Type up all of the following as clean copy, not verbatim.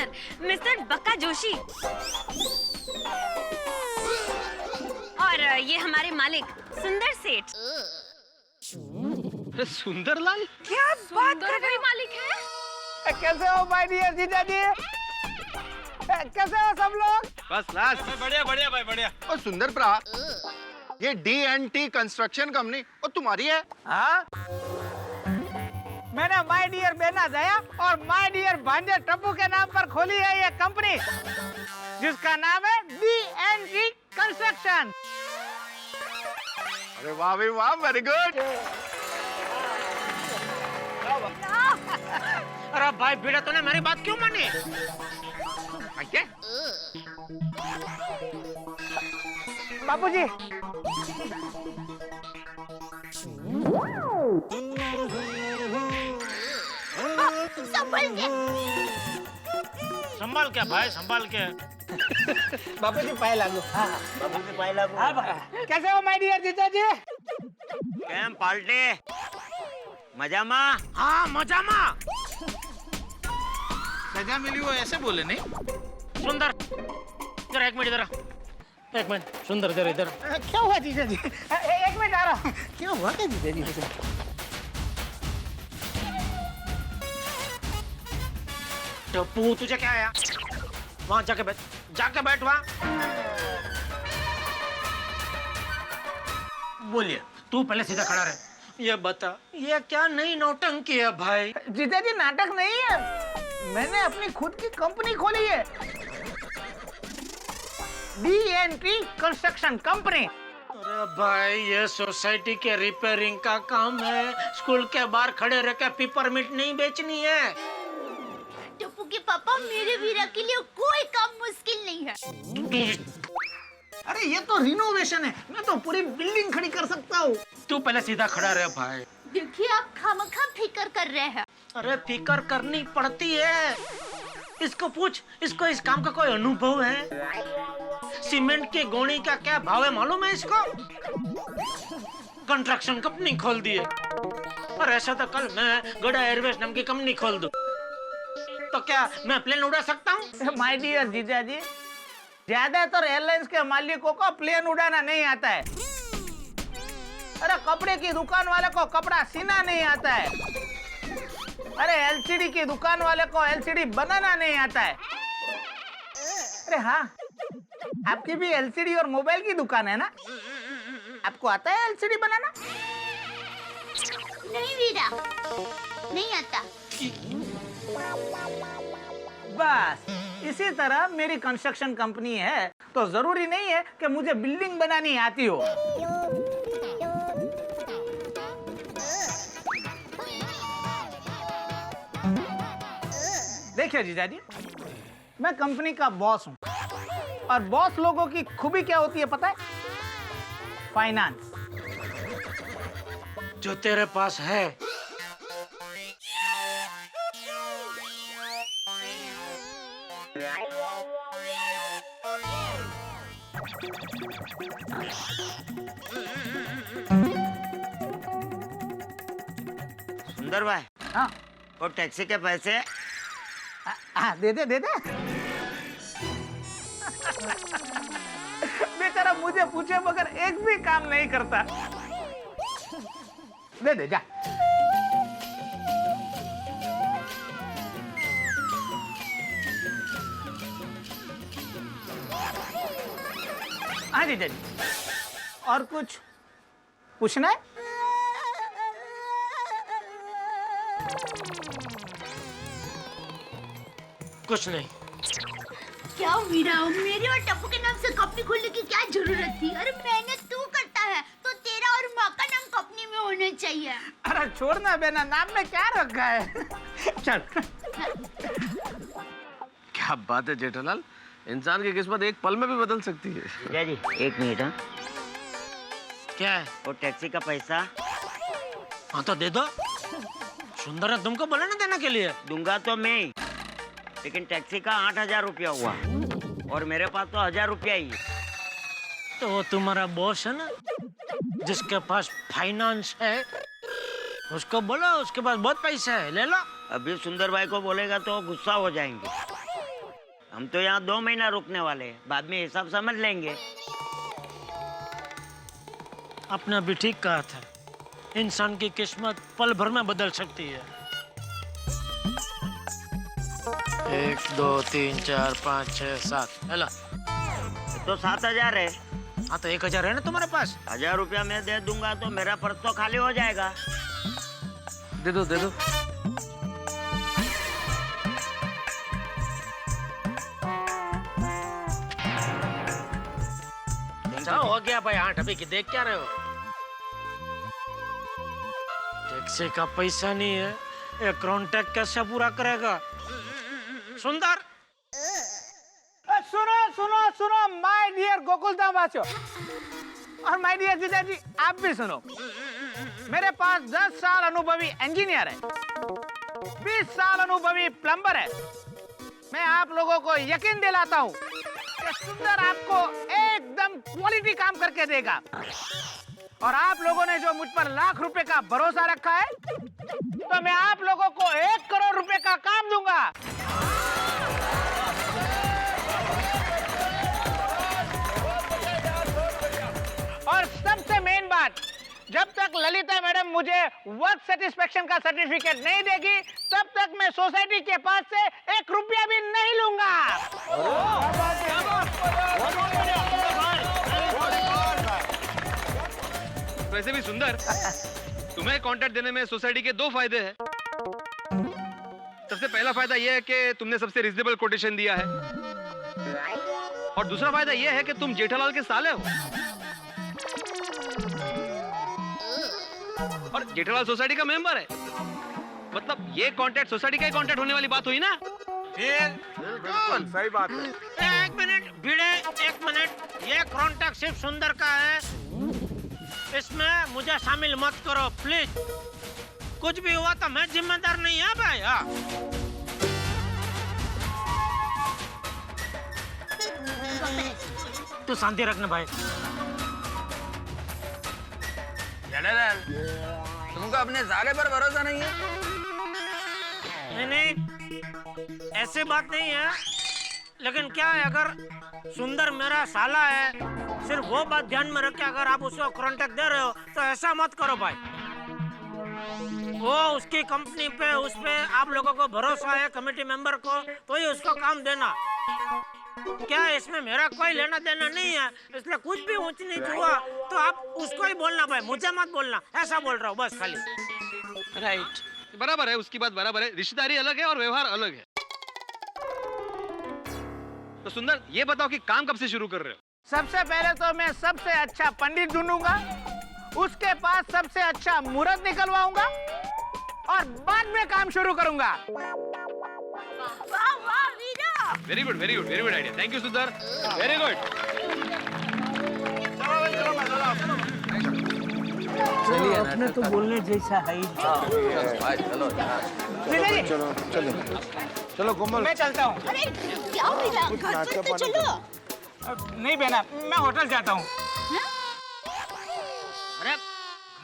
नमस्कार मिस्टर बक्का जोशी। और ये हमारे मालिक सुंदर सेठ। सुंदरलाल? क्या बात कर रहे मालिक है? कैसे हो माय डियर जीजा जी? कैसे हो सब लोग? बस क्लास। बढ़िया बढ़िया भाई बढ़िया। और सुंदर प्रा, ये D&T कंस्ट्रक्शन कंपनी और तुम्हारी है? हाँ, मैंने माय डियर बेना दया और माय डियर भांजे टप्पू के नाम पर खोली है ये कंपनी, जिसका नाम है D&T कंस्ट्रक्शन। अरे वाह भाई वाह, वेरी गुड। अरे भाई बेटा तूने मेरी बात क्यों मानी? क्या? बापूजी, संभाल के भाई संभाल के। बापूजी पाए लागू। हाँ, बाबूजी पाई लागू। कैसे हो माय डियर जीजा जी? केम पाल्टे? मजामा? हाँ मजामा। सजा मिली वो ऐसे बोले नहीं? सुंदर जरा एक मिनट इधर आ। एक मिनट सुंदर जरा इधर। क्या हुआ जीजा जी? एक मिनट आ रहा हूँ। क्या हुआ क्या जीजा जी? टप्पू तुझे क्या आया? वहाँ जाके बैठ वहाँ। बोलिए तू पहले सीधा खड़ा रहे। ये बता ये क्या नई नौटंकी है भाई? जीजा जी नाटक नहीं है, मैंने अपनी खुद की कंपनी खोली है, D&T कंस्ट्रक्शन कंपनी। अरे भाई ये सोसाइटी के रिपेयरिंग का काम है, स्कूल के बाहर खड़े रह के पेपरमिंट नहीं बेचनी है। टप्पू के पापा, मेरे वीरा के लिए कोई काम मुश्किल नहीं है। अरे ये तो रिनोवेशन है, मैं तो पूरी बिल्डिंग खड़ी कर सकता हूँ। तू पहले सीधा खड़ा रहे भाई। देखिए आप खामखा फिकर कर रहे हैं। अरे फिकर करनी पड़ती है। इसको पूछ, इसको इस काम का कोई अनुभव है? सीमेंट की गोनी का क्या भाव है मालूम है इसको? कंस्ट्रक्शन कंपनी खोल दी है। और ऐसा तो कल मैं गड़ा एयरवेज नाम की कंपनी खोल दूं, तो क्या मैं प्लेन उड़ा सकता हूँ? माय डियर जीजा जी, ज्यादातर एयरलाइंस के मालिकों को प्लेन उड़ाना नहीं आता है। अरे कपड़े की दुकान वाले को कपड़ा सीना नहीं आता है। अरे एलसीडी की दुकान वाले को एलसीडी बनाना नहीं आता है। अरे हाँ, आपकी भी एलसीडी और मोबाइल की दुकान है ना? आपको आता है एलसीडी बनाना? नहीं वीरा, नहीं आता। बस इसी तरह मेरी कंस्ट्रक्शन कंपनी है, तो जरूरी नहीं है कि मुझे बिल्डिंग बनानी आती हो। देखिए जीजा जी, मैं कंपनी का बॉस हूँ, और बॉस लोगों की खूबी क्या होती है पता है? फाइनेंस। जो तेरे पास है। सुंदर भाई, हाँ वो टैक्सी के पैसे? दे दे बेचारा मुझे पूछे मगर एक भी काम नहीं करता। दे दे जा। हाँ जी जी, और कुछ पूछना है? कुछ नहीं। क्या वीरा, मेरे और टप्पू के नाम से कंपनी खोलने की क्या जरूरत थी? अरे मेहनत तू करता है तो तेरा और माँ का नाम कंपनी में होना चाहिए। अरे छोड़ना बेना, नाम में क्या रखा है? चल। क्या बात है जेठालाल, इंसान की किस्मत एक पल में भी बदल सकती है। जीजा जी एक मिनट। हाँ, क्या है? वो टैक्सी का पैसा? हाँ तो दे दो। सुंदर ने तुमको बोला ना देने के लिए। दूंगा तो मैं, लेकिन टैक्सी का 8,000 रुपया हुआ और मेरे पास तो 1,000 रुपया ही है। तो वो तुम्हारा बॉस है ना, जिसके पास फाइनेंस है, उसको बोलो उसके पास बहुत पैसा है, ले लो। अभी सुंदर भाई को बोलेगा तो गुस्सा हो जाएंगे। हम तो यहाँ 2 महीना रुकने वाले हैं, बाद में हिसाब समझ लेंगे। आपने भी ठीक कहा था, इंसान की किस्मत पल भर में बदल सकती है। 1 2 3 4 5 6 7 हेला। तो 7,000 है। हाँ तो 1,000 है ना तुम्हारे पास? 1,000 रुपया मैं दे दूंगा तो मेरा पर्स तो खाली हो जाएगा। दे दो दे दो। अच्छा हो गया भाई। 8 अभी की देख क्या रहे हो? टैक्सी का पैसा नहीं है, ये कॉन्ट्रैक्ट कैसे पूरा करेगा? सुंदर सुनो सुनो सुनो माय डियर गोकुलधाम वासियों और माय डियर जीजा जी, आप भी सुनो। मेरे पास 10 साल अनुभवी इंजीनियर है, 20 साल अनुभवी प्लम्बर है। मैं आप लोगों को यकीन दिलाता हूँ कि सुंदर आपको एकदम क्वालिटी काम करके देगा। और आप लोगों ने जो मुझ पर लाख रुपए का भरोसा रखा है, तो मैं आप लोगों को 1 करोड़ रुपए का काम दूंगा। और सबसे मेन बात, जब तक ललिता मैडम मुझे वर्क सेटिस्फेक्शन का सर्टिफिकेट नहीं देगी, तब तक मैं सोसाइटी के पास से 1 रुपया भी नहीं लूंगा। वैसे भी सुंदर, तुम्हें कॉन्ट्रैक्ट देने में सोसाइटी के 2 फायदे हैं। सबसे पहला फायदा यह है कि तुमने सबसे रिजनेबल कोटेशन दिया है, और दूसरा फायदा यह है कि तुम जेठालाल के साले हो, और जेठालाल सोसाइटी का मेंबर है। मतलब ये कॉन्ट्रैक्ट सोसाइटी का ही कॉन्ट्रैक्ट होने वाली बात हुई ना? बिल्कुल सही बात है। 1 मिनट भिड़े, 1 मिनट। ये कॉन्ट्रैक्ट सिर्फ सुंदर का है, इसमें मुझे शामिल मत करो प्लीज। कुछ भी हुआ तो मैं जिम्मेदार नहीं है भाई। हाँ तू शांति रखना भाई। तुमको अपने साले पर भरोसा नहीं है? नहीं, ऐसी बात नहीं है, लेकिन क्या है, अगर सुंदर मेरा साला है, सिर्फ वो बात ध्यान में रख के अगर आप उसको कॉन्ट्रैक्ट दे रहे हो तो ऐसा मत करो भाई। वो उसकी कंपनी पे, उस पे आप लोगों को भरोसा है, कमेटी मेंबर को, तो ही उसको काम देना। क्या इसमें मेरा कोई लेना देना नहीं है, इसलिए कुछ भी ऊंच नीच हुआ तो आप उसको ही बोलना भाई, मुझे मत बोलना। ऐसा बोल रहा हूँ बस खाली। राइट, बराबर है, उसकी बात बराबर है। रिश्तेदारी अलग है और व्यवहार अलग है। तो सुंदर, ये बताओ कि काम कब से शुरू कर रहे हो? सबसे पहले तो मैं सबसे अच्छा पंडित ढूंढूंगा, उसके पास सबसे अच्छा मुहूर्त निकलवाऊंगा, और बाद में काम शुरू करूंगा। वाह वाह Veera, very good very good very good idea. Thank you Sundar, very good. अपने तो बोलने जैसा है। चलो चलो चलो कोमल, मैं चलता हूँ। अरे क्या वीरा, घर पर तो चलो। नहीं बहना, मैं होटल जाता हूँ। अरे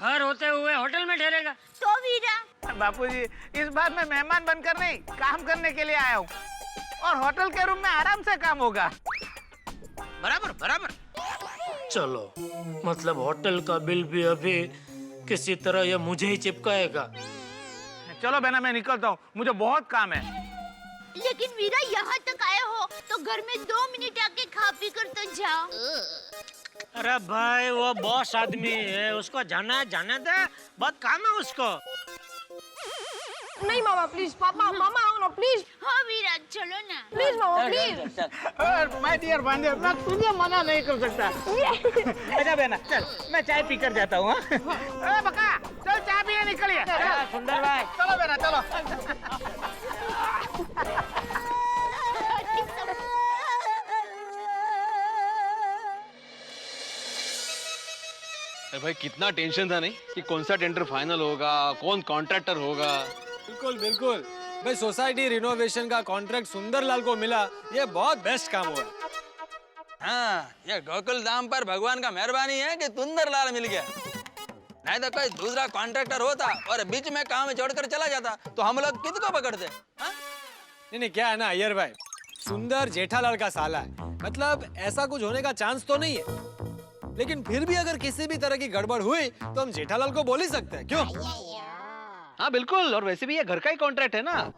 घर होते हुए होटल में ठहरेगा? तो वीरा, बापूजी, इस बार मैं मेहमान बनकर नहीं, काम करने के लिए आया हूँ, और होटल के रूम में आराम से काम होगा। बराबर बराबर। चलो, मतलब होटल का बिल भी अभी किसी तरह ये मुझे ही चिपकाएगा। चलो बहना, मैं निकलता हूँ, मुझे बहुत काम है। लेकिन वीरा यहाँ तक आए हो तो घर में 2 मिनट आके खा पी कर तो जाओ। अरे भाई, वो बॉस आदमी है, उसको जाना है, जाने दे, बहुत काम है उसको। नहीं मामा प्लीज, पापा मामा आओ ना प्लीज, हाँ वीरा चलो ना। प्लीज मामा प्लीज। माय डियर भांजे, मैं तुझे मना नहीं कर सकता। अच्छा बहना, चल मैं चाय पीकर जाता हूँ। बका, चल चाय पिए निकलिए। सुंदर भाई, चलो बहना चलो। अरे भाई, कितना टेंशन था नहीं कि कौन सा टेंडर फाइनल होगा, कौन कॉन्ट्रैक्टर होगा। बिल्कुल बिल्कुल भाई, सोसाइटी रिनोवेशन का कॉन्ट्रैक्ट सुंदरलाल को मिला, ये बहुत बेस्ट काम हुआ। हाँ, ये गोकुल धाम पर भगवान का मेहरबानी है कि सुंदरलाल मिल गया। नहीं तो कोई दूसरा कॉन्ट्रैक्टर होता और बीच में काम छोड़कर चला जाता तो हम लोग किसको पकड़ते? हाँ? नहीं क्या है ना अय्यर भाई, सुंदर जेठालाल का साला है, मतलब ऐसा कुछ होने का चांस तो नहीं है, लेकिन फिर भी अगर किसी भी तरह की गड़बड़ हुई तो हम जेठालाल को बोल ही सकते हैं, क्यों? हाँ बिल्कुल, और वैसे भी ये घर का ही कॉन्ट्रैक्ट है ना।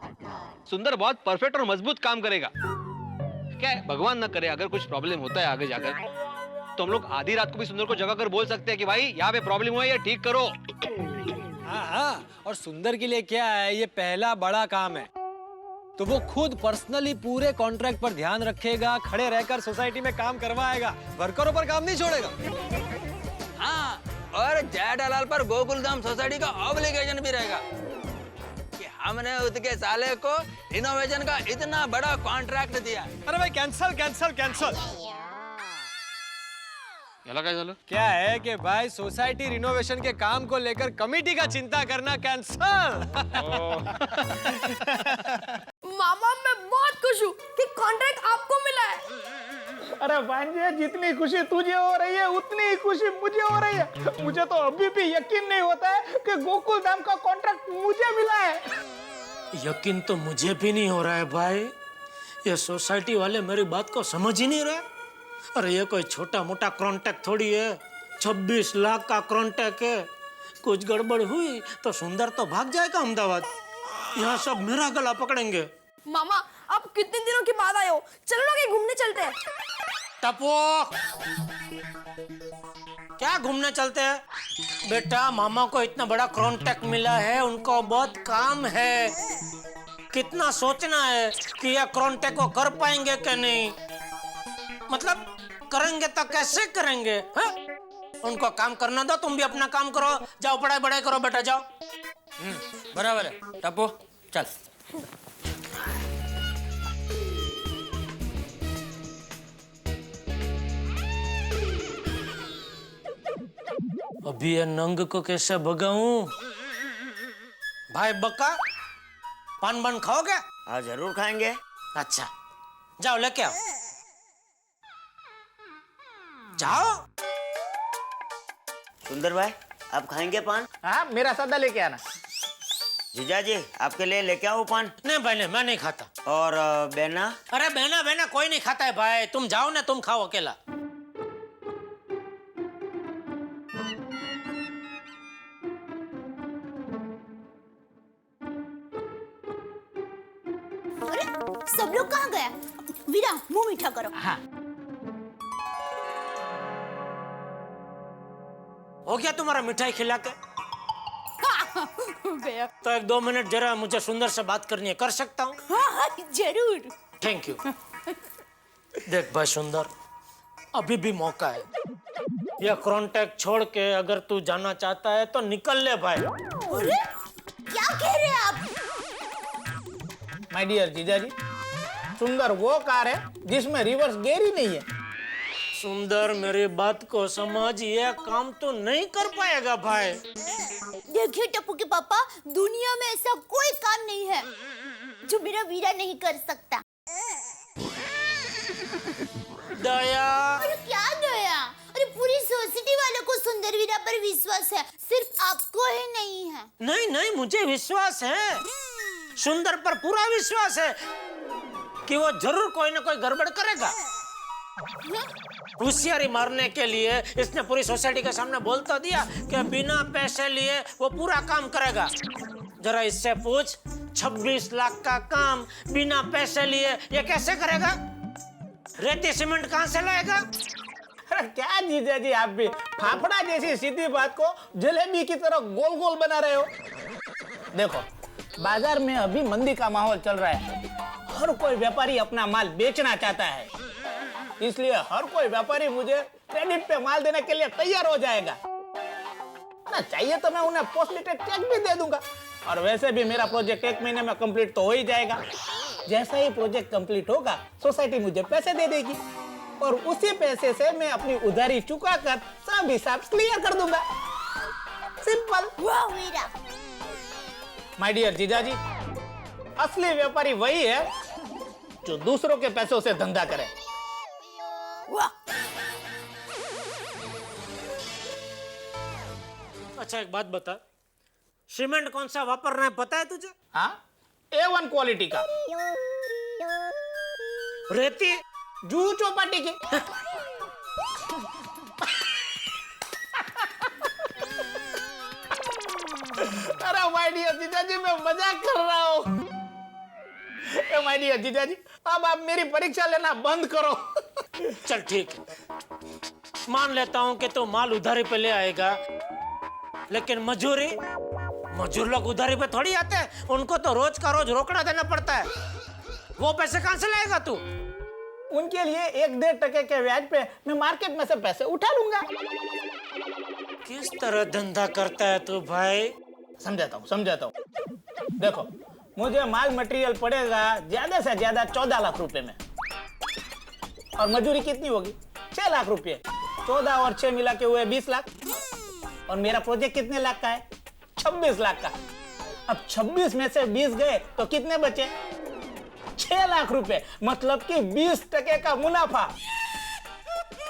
सुंदर बहुत परफेक्ट और मजबूत काम करेगा। क्या है, भगवान ना करे अगर कुछ प्रॉब्लम होता है आगे जाकर, तो हम लोग आधी रात को भी सुंदर को जगा कर बोल सकते हैं कि भाई यहाँ पे प्रॉब्लम हुआ है, ये ठीक करो। हाँ, और सुंदर के लिए क्या है, ये पहला बड़ा काम है, तो वो खुद पर्सनली पूरे कॉन्ट्रैक्ट पर ध्यान रखेगा, खड़े रहकर सोसाइटी में काम करवाएगा, वर्करों पर काम नहीं छोड़ेगा। हाँ, और जेठालाल पर गोकुलधाम सोसाइटी का ऑब्लिगेशन भी रहेगा कि हमने उसके साले को रिनोवेशन का इतना बड़ा कॉन्ट्रैक्ट दिया। अरे भाई कैंसल कैंसल कैंसल। क्या है कि भाई सोसाइटी रिनोवेशन के काम को लेकर कमेटी का चिंता करना कैंसल। मामा मैं बहुत खुश हूँ कि कॉन्ट्रैक्ट आपको मिला है। अरे भांजे, जितनी खुशी तुझे हो रही है उतनी ही खुशी मुझे हो रही है। मुझे तो अभी भी यकीन नहीं होता है कि गोकुल धाम का कॉन्ट्रैक्ट मुझे मिला है। यकीन तो मुझे भी नहीं हो रहा है भाई, ये सोसाइटी वाले मेरी बात को समझ ही नहीं रहे। अरे ये कोई छोटा मोटा कॉन्ट्रैक्ट थोड़ी है, 26 लाख का कॉन्ट्रैक्ट है। कुछ गड़बड़ हुई तो सुंदर तो भाग जाएगा अहमदाबाद, यहाँ सब मेरा गला पकड़ेंगे। मामा आप कितने दिनों के बाद आए हो, चलो ना कहीं घूमने चलते हैं। टपो, क्या घूमने चलते हैं? बेटा मामा को इतना बड़ा कॉन्ट्रैक्ट मिला है, उनको बहुत काम है। कितना सोचना है कि यह कॉन्ट्रैक्ट को कर पाएंगे कि नहीं, मतलब करेंगे तो कैसे करेंगे है? उनको काम करना दो, तुम भी अपना काम करो, जाओ पढ़ाई बढ़ाई करो बेटा, जाओ। बराबर है टप्पू, चल। अभी ये नंग को कैसे भगाऊं? भाई बक्का, पान बन खाओगे? हाँ जरूर खाएंगे। अच्छा जाओ लेके आओ, जाओ। सुंदर भाई आप खाएंगे पान? हाँ, मेरा सादा लेके आना। जीजा जी आपके लिए लेके आओ पान? नहीं भाई नहीं, मैं नहीं खाता। और बेना? अरे बहना बहना कोई नहीं खाता है भाई, तुम जाओ ना, तुम खाओ अकेला। अरे सब लोग कहाँ गए? वीरा मुंह मीठा करो। हाँ। हो गया तुम्हारा मिठाई खिला के? हो गया। तो 1-2 मिनट जरा मुझे सुंदर से बात करनी है, कर सकता हूँ? हाँ जरूर। Thank you. देख भाई सुंदर, अभी भी मौका है, यह कॉन्ट्रैक्ट छोड़ के अगर तू जाना चाहता है तो निकल ले भाई। अरे क्या कह रहे हैं आप? माय डियर जीजा जी, सुंदर वो कार है जिसमें रिवर्स गियर ही नहीं है। सुंदर मेरी बात को समझ, ये काम तो नहीं कर पाएगा भाई। देखिए टप्पू के पापा, दुनिया में ऐसा कोई काम नहीं है जो मेरा वीरा नहीं कर सकता। दया। अरे क्या दया? अरे पूरी सोसाइटी वालों को सुंदर वीरा पर विश्वास है, सिर्फ आपको ही नहीं है। नहीं नहीं, मुझे विश्वास है, सुंदर पर पूरा विश्वास है कि वो जरूर कोई ना कोई गड़बड़ करेगा। होशियारी मारने के लिए इसने पूरी सोसाइटी के सामने बोल तो दिया कि बिना पैसे लिए वो पूरा काम करेगा। जरा इससे पूछ, 26 लाख का काम बिना पैसे लिए ये कैसे करेगा? रेती सीमेंट कहाँ से लाएगा? अरे क्या जीजा जी, आप भी फाफड़ा जैसी सीधी बात को जलेबी की तरह गोल गोल बना रहे हो। देखो, बाजार में अभी मंदी का माहौल चल रहा है, हर कोई व्यापारी अपना माल बेचना चाहता है, इसलिए हर कोई व्यापारी मुझे क्रेडिट पे माल देने के लिए तैयार हो जाएगा ना। चाहिए तो मैं उन्हें पोस्ट डेटेड चेक भी दे दूंगा, और वैसे भी मेरा प्रोजेक्ट 1 महीने में कंप्लीट तो हो ही जाएगा। जैसा ही प्रोजेक्ट कंप्लीट होगा, सोसाइटी मुझे पैसे दे देगी और उसी पैसे से मैं अपनी उधारी चुका कर सब हिसाब क्लियर कर दूंगा। सिंपल। वाह वीरा। माय डियर जीजा जी, असली व्यापारी वही है जो दूसरों के पैसों से धंधा करे। वाह। अच्छा एक बात बता, सीमेंट कौन सा वापरना है पता है तुझे? हाँ, A1 क्वालिटी का। रहती जूहू चौपाटी की। अरे माय डियर जीजाजी, मैं मजाक कर रहा हूँ। माय डियर जीजाजी, अब आप मेरी परीक्षा लेना बंद करो। चल ठीक है, मान लेता हूँ कि तू माल उधारी पे ले आएगा, लेकिन मजूर लोग उधारी पे थोड़ी आते हैं, उनको तो रोज का रोज रोकड़ा देना पड़ता है। वो पैसे कहाँ से लाएगा तू? उनके लिए 1-1.5% के ब्याज पे मैं मार्केट में से पैसे उठा लूंगा। किस तरह धंधा करता है तू भाई? समझाता हूँ। देखो, मुझे माल मटेरियल पड़ेगा ज्यादा से ज्यादा 14 लाख रुपए में, और मजदूरी कितनी होगी? 6 लाख रुपए। 14 और 6 मिला के हुए 20 लाख, और मेरा प्रोजेक्ट कितने लाख का है? 26 लाख का। अब 26 में से 20 गए तो कितने बचे? 6 लाख रुपए, मतलब कि 20% का मुनाफा।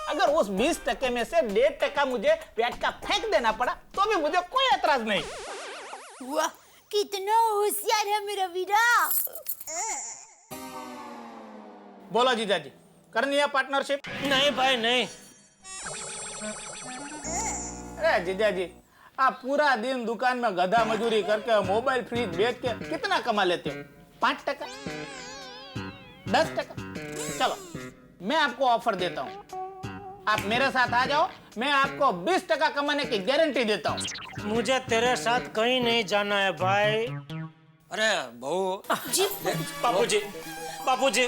अगर उस 20% में से 1.5% मुझे ब्याज का फेंक देना पड़ा तो भी मुझे कोई एतराज नहीं। वाह, कितना होशियार है मेरा वीरा। बोलो जीजाजी, करनी है पार्टनरशिप? नहीं भाई नहीं। अरे जीजाजी, आप पूरा दिन दुकान में गधा मजूरी करके मोबाइल फ्रिज बेच के कितना कमा लेते हो? 5%, 10%? चलो, मैं आपको ऑफर देता हूँ, आप मेरे साथ आ जाओ, मैं आपको 20% कमाने की गारंटी देता हूँ। मुझे तेरे साथ कहीं नहीं जाना है भाई। अरे बहू जी बापूजी,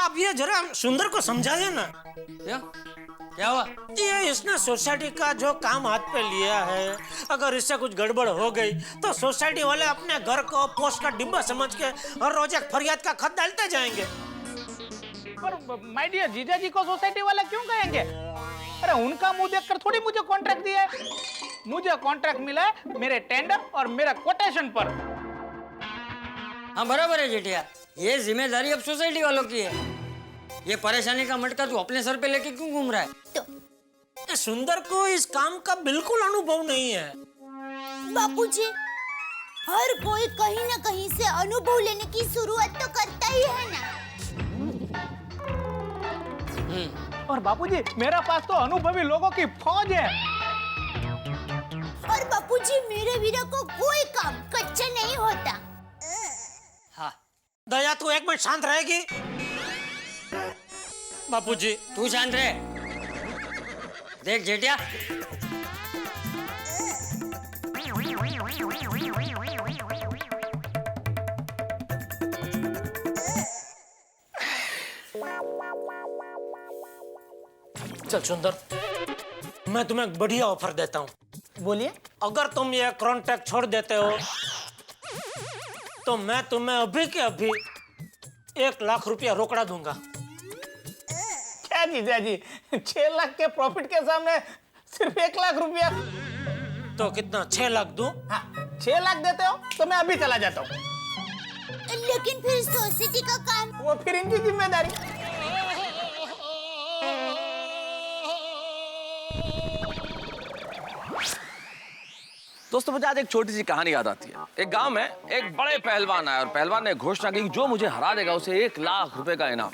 आप ये जरा सुंदर को समझाइए ना। क्या हुआ? ये इसने सोसाइटी का जो काम हाथ पे लिया है, अगर इससे कुछ गड़बड़ हो गई तो सोसाइटी वाले अपने घर को पोस्ट का डिब्बा समझ के हर रोज एक फरियाद का खत डालते जाएंगे। पर माय डियर जीजाजी को सोसाइटी वाला क्यों कहेंगे? अरे उनका मुंह देखकर थोड़ी मुझे कॉन्ट्रैक्ट दिया है। मुझे कॉन्ट्रैक्ट मिला है मेरे टेंडर और मेरा कोटेशन पर। हाँ बराबर है जेठिया, ये जिम्मेदारी अब सोसाइटी वालों की है। ये परेशानी का मटका तू अपने सर पे लेके क्यों घूम रहा है? सुंदर को इस काम का बिल्कुल अनुभव नहीं है। बापूजी, हर कोई कहीं ना कहीं से अनुभव लेने की शुरुआत तो करता ही है ना। और बापूजी, मेरे पास तो अनुभवी लोगों की फौज है। और बापूजी, मेरे वीरा को कोई काम कच्चा नहीं होता। हाँ दया, तू एक मिनट शांत रहेगी? बापूजी, तू शांत रहे। देख जेठिया, चल सुंदर, मैं तुम्हें एक बढ़िया ऑफर देता हूँ। बोलिए। अगर तुम ये कॉन्ट्रैक्ट छोड़ देते हो तो मैं तुम्हें अभी के अभी 1 लाख रुपया रोकड़ा दूंगा। क्या जीजाजी, 6 लाख के प्रॉफिट के सामने सिर्फ 1 लाख रुपया? तो कितना, 6 लाख दूं? हाँ, 6 लाख देते हो तो मैं अभी चला जाता हूँ। लेकिन फिर सोसाइटी का काम? वो फिर इनकी जिम्मेदारी। दोस्तों, मुझे आज एक छोटी सी कहानी याद आती है। एक गांव में एक बड़े पहलवान आए और पहलवान ने घोषणा की जो मुझे हरा देगा उसे 1 लाख रुपए का इनाम।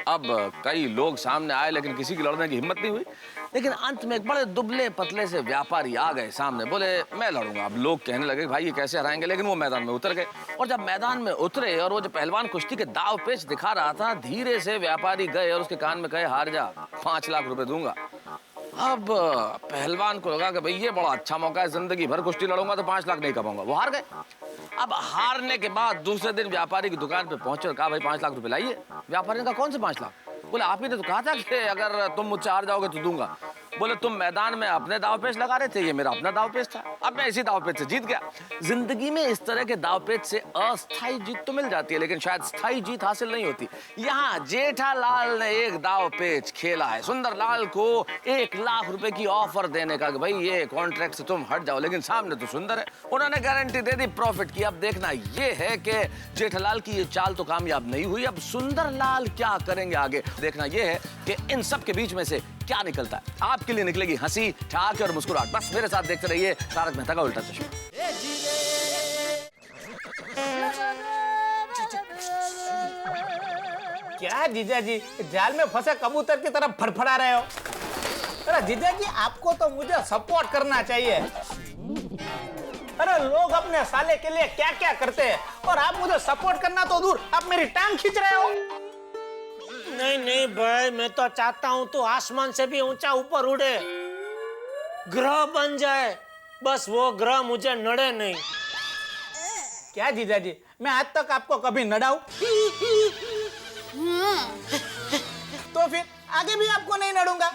अब कई लोग सामने आए लेकिन किसी की लड़ने की हिम्मत नहीं हुई। लेकिन अंत में एक बड़े दुबले पतले से व्यापारी आ गए सामने, बोले मैं लड़ूंगा। अब लोग कहने लगे भाई ये कैसे हराएंगे, लेकिन वो मैदान में उतर गए। और जब मैदान में उतरे और वो जो पहलवान कुश्ती के दाव पेच दिखा रहा था, धीरे से व्यापारी गए और उसके कान में कहे हार जा, 5 लाख रुपए दूंगा। अब पहलवान को लगा कि भाई ये बड़ा अच्छा मौका है, जिंदगी भर कुश्ती लड़ूंगा तो 5 लाख नहीं कमाऊंगा। वो हार गए। अब हारने के बाद दूसरे दिन व्यापारी की दुकान पे पहुंचे और कहा भाई 5 लाख रुपए लाइए। व्यापारी ने कहा कौन से 5 लाख? बोले आप ही ने तो कहा था कि अगर तुम मुझसे हार जाओगे तो दूंगा। बोले तुम मैदान में अपने दाव पेच लगा रहे थे, ये मेरा अपना दाव पेच था, अब मैं इसी दाव पेच से जीत गया। जिंदगी में इस तरह के दाव पेच से अस्थायी जीत तो मिल जाती है, लेकिन शायद स्थायी जीत हासिल नहीं होती। यहाँ जेठालाल ने एक दाव पेच खेला है, सुंदरलाल को 1 लाख रुपए की ऑफर देने का कि भाई ये कॉन्ट्रैक्ट से तुम हट जाओ, लेकिन सामने तो सुंदर है। उन्होंने गारंटी दे दी प्रॉफिट की। अब देखना ये है कि जेठालाल की ये चाल तो कामयाब नहीं हुई, अब सुंदरलाल क्या करेंगे आगे। देखना ये है कि इन सब के बीच में से क्या निकलता है। आपके लिए निकलेगी हंसी, ठहाके और मुस्कुराहट। बस मेरे साथ देखते रहिए तारक मेहता का उल्टा चश्मा। क्या जीजा जी, जाल में फंसे कबूतर की तरफ फड़फड़ा रहे हो? अरे जीजा जी, आपको तो मुझे सपोर्ट करना चाहिए। अरे लोग अपने साले के लिए क्या क्या करते हैं और आप मुझे सपोर्ट करना तो दूर, आप मेरी टांग खींच रहे हो। नहीं नहीं भाई, मैं तो चाहता हूँ तो आसमान से भी ऊंचा ऊपर उड़े, ग्रह बन जाए, बस वो ग्रह मुझे नड़े नहीं। क्या जीजा जी, मैं आज तक आपको कभी नड़ाऊं? तो फिर आगे भी आपको नहीं नड़ूंगा।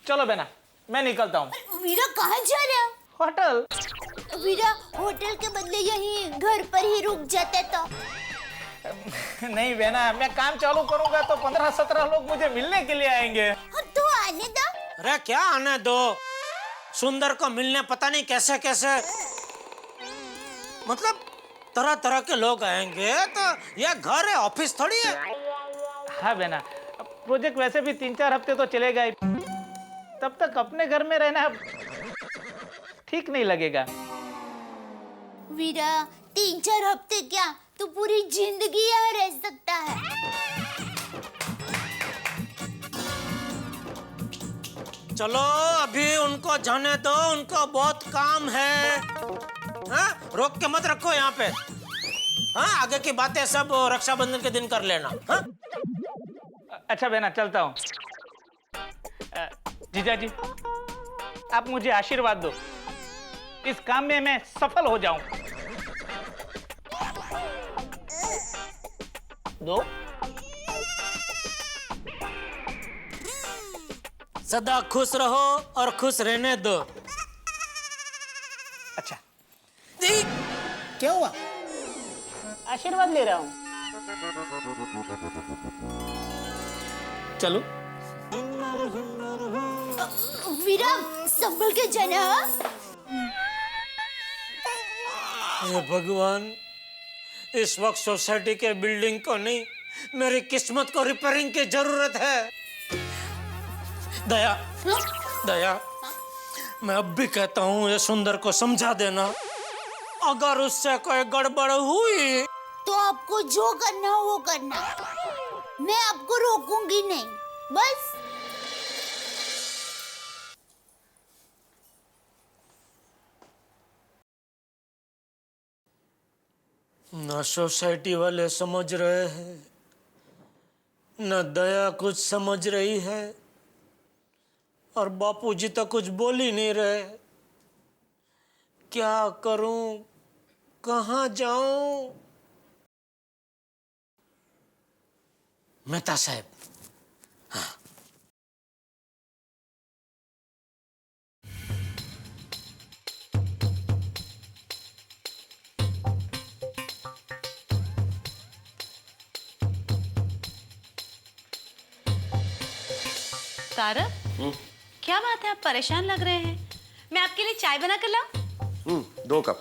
चलो बेना, मैं निकलता हूँ। वीरा कहाँ जा रहे हो? होटल। वीरा होटल के बदले यहीं घर पर ही रुक जाते तो। नहीं बेना, मैं काम चालू करूंगा तो 15-17 लोग मुझे मिलने के लिए आएंगे। तो आने दो। अरे क्या आने दो, सुंदर को मिलने पता नहीं कैसे कैसे, मतलब तरह तरह के लोग आएंगे, तो ये घर है, ऑफिस थोड़ी है। हाँ बेना, प्रोजेक्ट वैसे भी 3-4 हफ्ते तो चलेगा ही, तब तक अपने घर में रहना ठीक नहीं लगेगा। वीरा 3-4 हफ्ते क्या, तू पूरी जिंदगी यहाँ रह सकता है। चलो अभी उनको जाने दो, उनको बहुत काम है। हाँ, रोक के मत रखो यहाँ पे। हाँ, आगे की बातें सब रक्षाबंधन के दिन कर लेना। हाँ? अच्छा बेना, चलता हूँ। जीजा जी, आप मुझे आशीर्वाद दो, इस काम में मैं सफल हो जाऊं। दो। सदा खुश रहो और खुश रहने दो। अच्छा, क्या हुआ? आशीर्वाद ले रहा हूं। चलो। वीरा संभल के जाना। हे भगवान, इस वक्त सोसाइटी के बिल्डिंग को नहीं, मेरी किस्मत को रिपेयरिंग की जरूरत है। दया, दया, मैं अब भी कहता हूँ ये सुंदर को समझा देना, अगर उससे कोई गड़बड़ हुई तो आपको जो करना हो वो करना, मैं आपको रोकूंगी नहीं, बस। न सोसाइटी वाले समझ रहे हैं, न दया कुछ समझ रही है, और बापूजी तो कुछ बोल ही नहीं रहे। क्या करूं, कहाँ जाऊं? मेहता साहब, हाँ। तारक, क्या बात है, आप परेशान लग रहे हैं? मैं आपके लिए चाय बना कर लाऊं? 2 कप।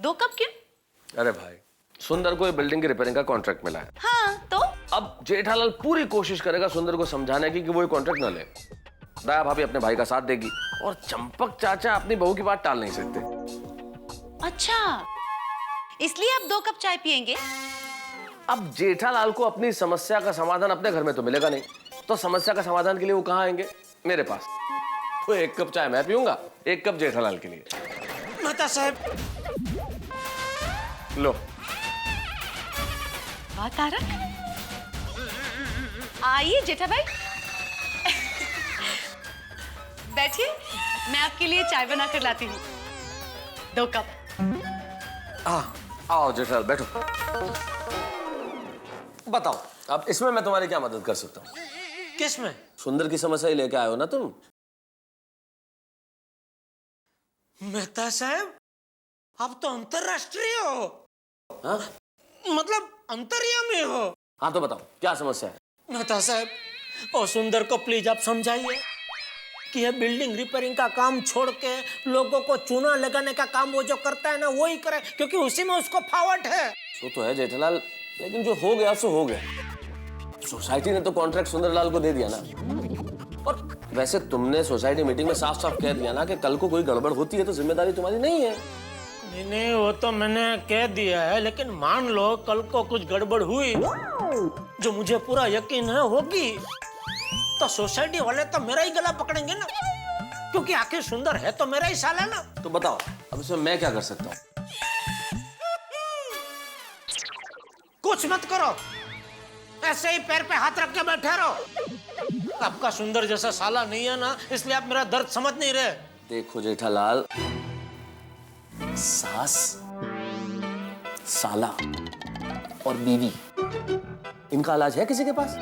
2 कप क्यों? अरे भाई, सुंदर को ये बिल्डिंग की रिपेयरिंग का कॉन्ट्रैक्ट मिला है। हाँ तो? अब जेठालाल पूरी कोशिश करेगा सुंदर को समझाने की कि वो ये कॉन्ट्रैक्ट न ले। दया भाभी अपने भाई का साथ देगी और चंपक चाचा अपनी बहू की बात टाल नहीं सकते। अच्छा, इसलिए आप 2 कप चाय पियेंगे? अब जेठालाल को अपनी समस्या का समाधान अपने घर में तो मिलेगा नहीं, तो समस्या का समाधान के लिए वो कहाँ आएंगे? मेरे पास। तो 1 कप चाय मैं पीऊंगा, 1 कप जेठालाल के लिए। मेहता साहब, लो। वाह तारक, आइए जेठा भाई, बैठिए, मैं आपके लिए चाय बना कर लाती हूँ। 2 कप। आओ जेठालाल, बैठो। बताओ, अब इसमें मैं तुम्हारी क्या मदद कर सकता हूँ? किसमें? सुंदर की समस्या ही लेके आए हो ना तुम। मेहता साहब, आप तो अंतरराष्ट्रीय हो। हाँ? मतलब अंतर्यामी हो। हाँ तो बताओ, क्या समस्या है? मेहता साहब, और सुंदर को प्लीज आप समझाइए कि ये बिल्डिंग रिपेयरिंग का काम छोड़ के लोगों को चूना लगाने का काम वो जो करता है ना, वो ही करे, क्योंकि उसी में उसको फावट है। तो है जेठालाल, लेकिन जो हो गया सो हो गया। सोसाइटी ने तो कॉन्ट्रैक्ट सुंदरलाल को दे दिया ना। और वैसे तुमने सोसाइटी मीटिंग में साफ साफ कह दिया ना कि कल को कोई गड़बड़ होती है तो जिम्मेदारी तुम्हारी नहीं है। नहीं, वो तो मैंने कह दिया है, लेकिन मान लो कल को कुछ गड़बड़ हुई, जो मुझे पूरा यकीन है होगी, तो सोसाइटी वाले तो मेरा ही गला पकड़ेंगे ना, क्योंकि आखिर सुंदर है तो मेरा ही साला ना। तो बताओ अब इसमें मैं क्या कर सकता हूँ? कुछ मत करो, ऐसे ही पैर पे हाथ रख के बैठे रहो। आपका सुंदर जैसा साला नहीं है ना, इसलिए आप मेरा दर्द समझ नहीं रहे। देखो जेठालाल, सास, साला और बीवी, इनका इलाज है किसी के पास?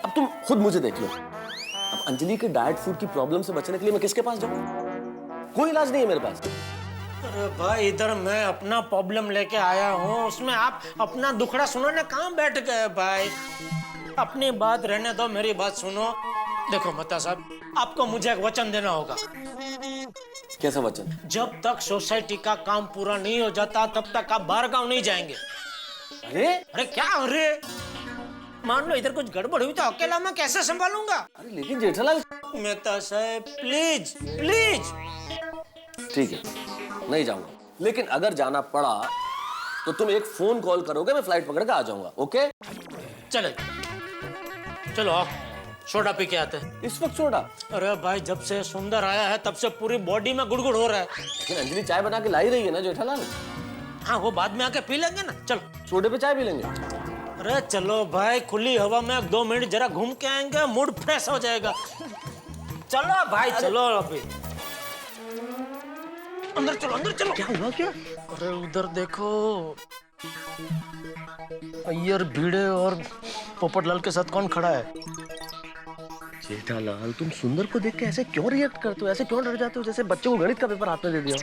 अब तुम खुद मुझे देख लो, अब अंजलि के डाइट फूड की प्रॉब्लम से बचने के लिए मैं किसके पास जाऊं? कोई इलाज नहीं है मेरे पास। अरे भाई, इधर मैं अपना प्रॉब्लम लेके आया हूँ, उसमें आप अपना दुखड़ा सुनाने कहाँ बैठ गए भाई? अपनी बात रहने दो, मेरी बात सुनो। देखो मेहता साहब, आपको मुझे एक वचन देना होगा। कैसा वचन? जब तक सोसाइटी का काम पूरा नहीं हो जाता तब तक आप बाहर गाँव नहीं जाएंगे। अरे क्या अरे? मान लो इधर कुछ गड़बड़ हुई तो अकेला मैं कैसे संभालूंगा? अरे लेकिन जेठालाल। मेहता साहब प्लीज प्लीज। ठीक है, नहीं जाऊंगा, लेकिन अगर जाना पड़ा तो तुम एक फोन कॉल करोगे, मैं फ्लाइट पकड़ के आ जाऊंगा। ओके? चले, चलो आओ, सोडा पी के आते हैं। इस वक्त सोडा? अरे भाई, जब से सुंदर आया है तब से पूरी बॉडी में गुड़गुड़ हो रहा है। लेकिन अंजलि चाय बना के लाई रही है ना जेठालाल। हाँ, वो बाद में आके पी लेंगे ना। चलो, सोडे पे चाय पी लेंगे। अरे चलो भाई, खुली हवा में 2 मिनट जरा घूम के आएंगे, मूड फ्रेश हो जाएगा। चलो भाई, चलो अभी अंदर चलो, अंदर चलो। क्या हुआ क्या? अरे उधर देखो, अय्यर भिड़े और पोपटलाल के साथ कौन खड़ा है? जेठालाल, तुम सुंदर को देख के ऐसे क्यों रिएक्ट करते हो? ऐसे क्यों डर जाते हो जैसे बच्चे को गणित का पेपर हाथ में दे दिया?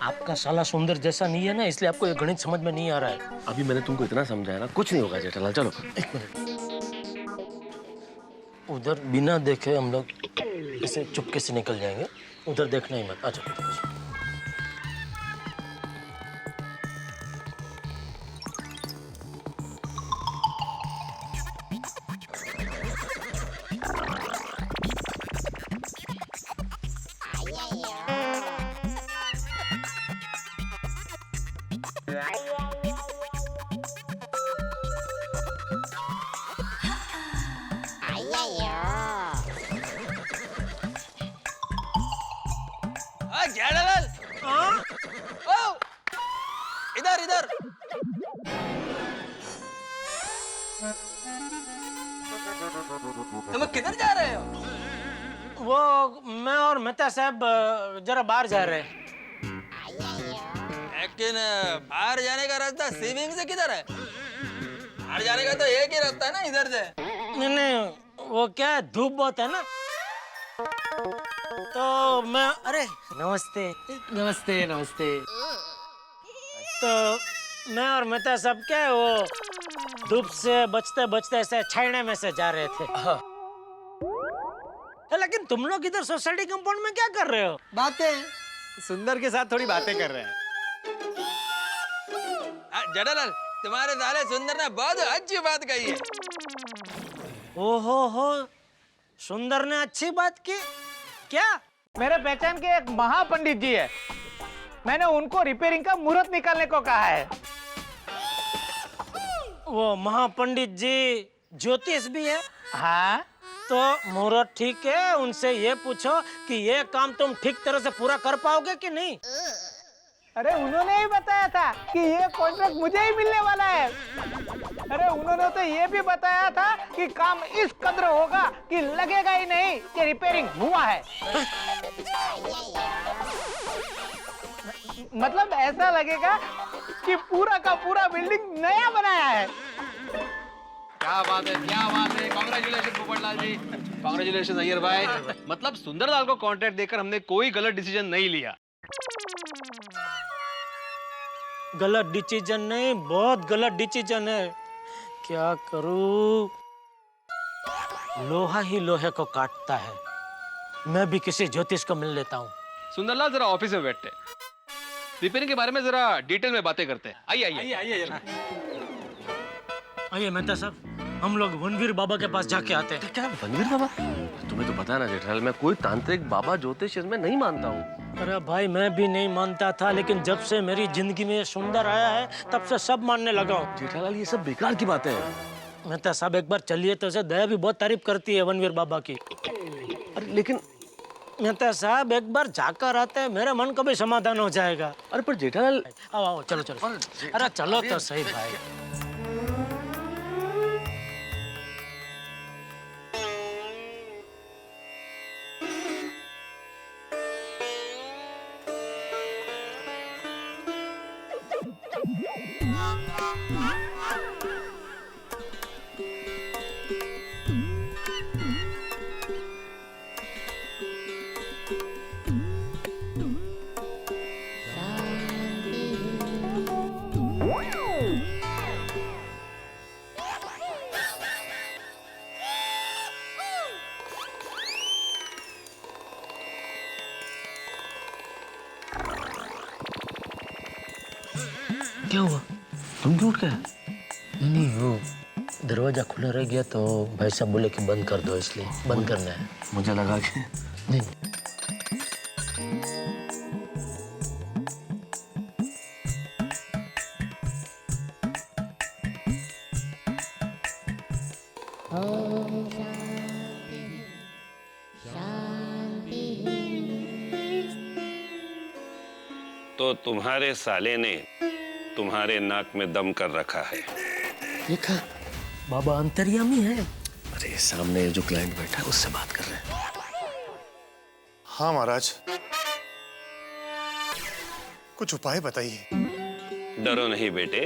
आपका साला सुंदर जैसा नहीं है ना, इसलिए आपको ये गणित समझ में नहीं आ रहा है। अभी मैंने तुमको इतना समझाया ना, कुछ नहीं होगा जेठालाल। चलो एक मिनट, उधर बिना देखे हम लोग इसे चुपके से निकल जाएंगे। उधर देखना ही मत। अच्छा, जेठालाल, ओ, इधर इधर। तुम किधर जा रहे हो? वो मैं और मेहता साहब जरा बाहर जा रहे हैं। लेकिन बाहर जाने का रास्ता स्विमिंग से किधर है? बाहर जाने का तो एक ही रास्ता है ना, इधर से। नहीं, वो क्या है, धूप बहुत है ना, तो मैं अरे नमस्ते नमस्ते नमस्ते। तो मैं और मेहता साहब क्या है, वो धूप से बचते बचते ऐसे छायने में से जा रहे थे। हाँ। लेकिन तुम लोग इधर सोसाइटी कंपाउंड में क्या कर रहे हो? बातें, सुंदर के साथ थोड़ी बातें कर रहे हैं। जेठालाल, तुम्हारे साले सुंदर ने बहुत अच्छी बात कही है। ओहो हो, सुंदर ने अच्छी बात की क्या? मेरे पहचान के एक महापंडित जी है, मैंने उनको रिपेयरिंग का मुहूर्त निकालने को कहा है। वो महापंडित जी ज्योतिष भी है? हाँ, तो मुहूर्त ठीक है, उनसे ये पूछो कि ये काम तुम ठीक तरह से पूरा कर पाओगे कि नहीं। अरे उन्होंने ही बताया था कि ये कॉन्ट्रैक्ट मुझे ही मिलने वाला है। अरे उन्होंने तो ये भी बताया था कि काम इस कदर होगा कि लगेगा ही नहीं कि रिपेयरिंग हुआ है। मतलब ऐसा लगेगा कि पूरा का पूरा बिल्डिंग नया बनाया है। क्या बात है, क्या बात है। कांग्रेचुलेशन पोपटलाल जी, कांग्रेचुलेशन अय्यर भाई। मतलब सुंदरलाल को कॉन्ट्रैक्ट देकर हमने कोई गलत डिसीजन नहीं लिया। गलत डिसीजन नहीं, बहुत गलत डिसीजन है। क्या करूं, लोहा ही लोहे को काटता है। मैं भी किसी ज्योतिष को मिल लेता हूँ। सुंदरलाल जरा ऑफिस में बैठते, रिपेयरिंग के बारे में जरा डिटेल में बातें करते हैं। आइए आइए आइए आइए मेहता साहब, हम लोग वनवीर बाबा के पास जाके आते हैं। क्या वनवीर बाबा? तुम्हें तो पता है ना जेठालाल, मैं कोई तांत्रिक बाबा ज्योतिष इसमें नहीं मानता हूँ। अरे भाई मैं भी नहीं मानता था, लेकिन जब से मेरी जिंदगी में सुंदर आया है तब से सब मानने लगा हूँ। जेठालाल ये सब बेकार की बातें हैं। मेहता साहब एक बार चलिए तो दया भी बहुत तारीफ करती है वनवीर बाबा की। अरे लेकिन मेहता साहब एक बार जाकर आते हैं, मेरे मन का भी समाधान हो जाएगा। अरे पर जेठालाल, आओ आओ चलो चलो, अरे चलो तो सही भाई। क्या हुआ? तुम क्यों उठ गए? नहीं वो दरवाजा खुला रह गया तो भाई साहब बोले कि बंद कर दो, इसलिए बंद करना है। मुझे लगा कि नहीं तो तुम्हारे साले ने तुम्हारे नाक में दम कर रखा है। देखा बाबा अंतर्यामी है। अरे सामने जो क्लाइंट बैठा है उससे बात कर रहे हैं। हाँ महाराज, कुछ उपाय बताइए। डरो नहीं बेटे,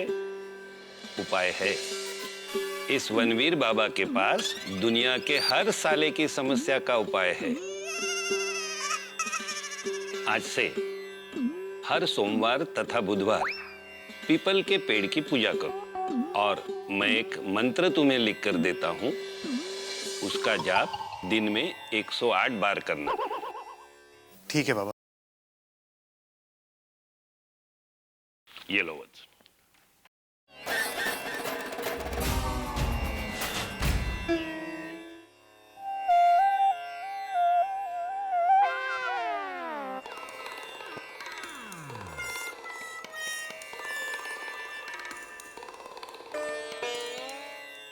उपाय है। इस वनवीर बाबा के पास दुनिया के हर साले की समस्या का उपाय है। आज से हर सोमवार तथा बुधवार पीपल के पेड़ की पूजा करो और मैं एक मंत्र तुम्हें लिख कर देता हूं, उसका जाप दिन में 108 बार करना। ठीक है बाबा। ये लो वत्स।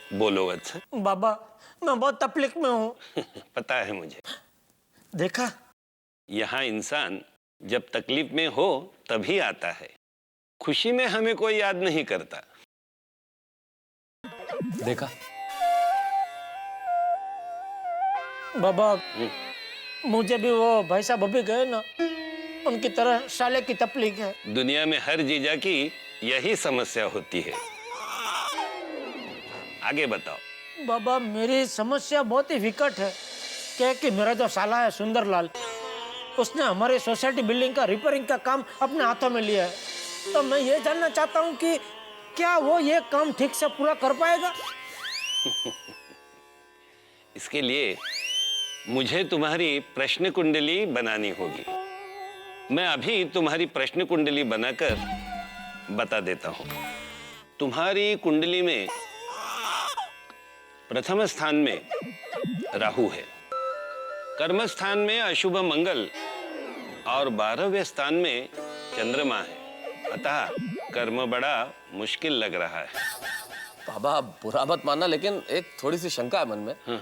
बोलो वत्स। बाबा मैं बहुत तकलीफ में हूँ। पता है मुझे। देखा यहाँ इंसान जब तकलीफ में हो तभी आता है, खुशी में हमें कोई याद नहीं करता। देखा बाबा, मुझे भी वो भाई साहब अभी गए ना, उनकी तरह साले की तकलीफ है। दुनिया में हर जीजा की यही समस्या होती है। आगे बताओ। बाबा मेरी समस्या बहुत ही विकट है। क्या कि मेरा जो साला है सुंदरलाल, उसने हमारी सोसाइटी बिल्डिंग का रिपेयरिंग का काम अपने हाथों में लिया है। तो मैं ये जानना चाहता हूँ कि क्या वो ये काम ठीक से पूरा कर पाएगा? इसके लिए मुझे तुम्हारी प्रश्न कुंडली बनानी होगी। मैं अभी तुम्हारी प्रश्न कुंडली बनाकर बता देता हूँ। तुम्हारी कुंडली में प्रथम स्थान में राहु है, कर्म स्थान में अशुभ मंगल और 12वें स्थान में चंद्रमा है। अतः कर्म बड़ा मुश्किल लग रहा है। बाबा आप बुरा मत मानना, लेकिन एक थोड़ी सी शंका है मन में। हाँ।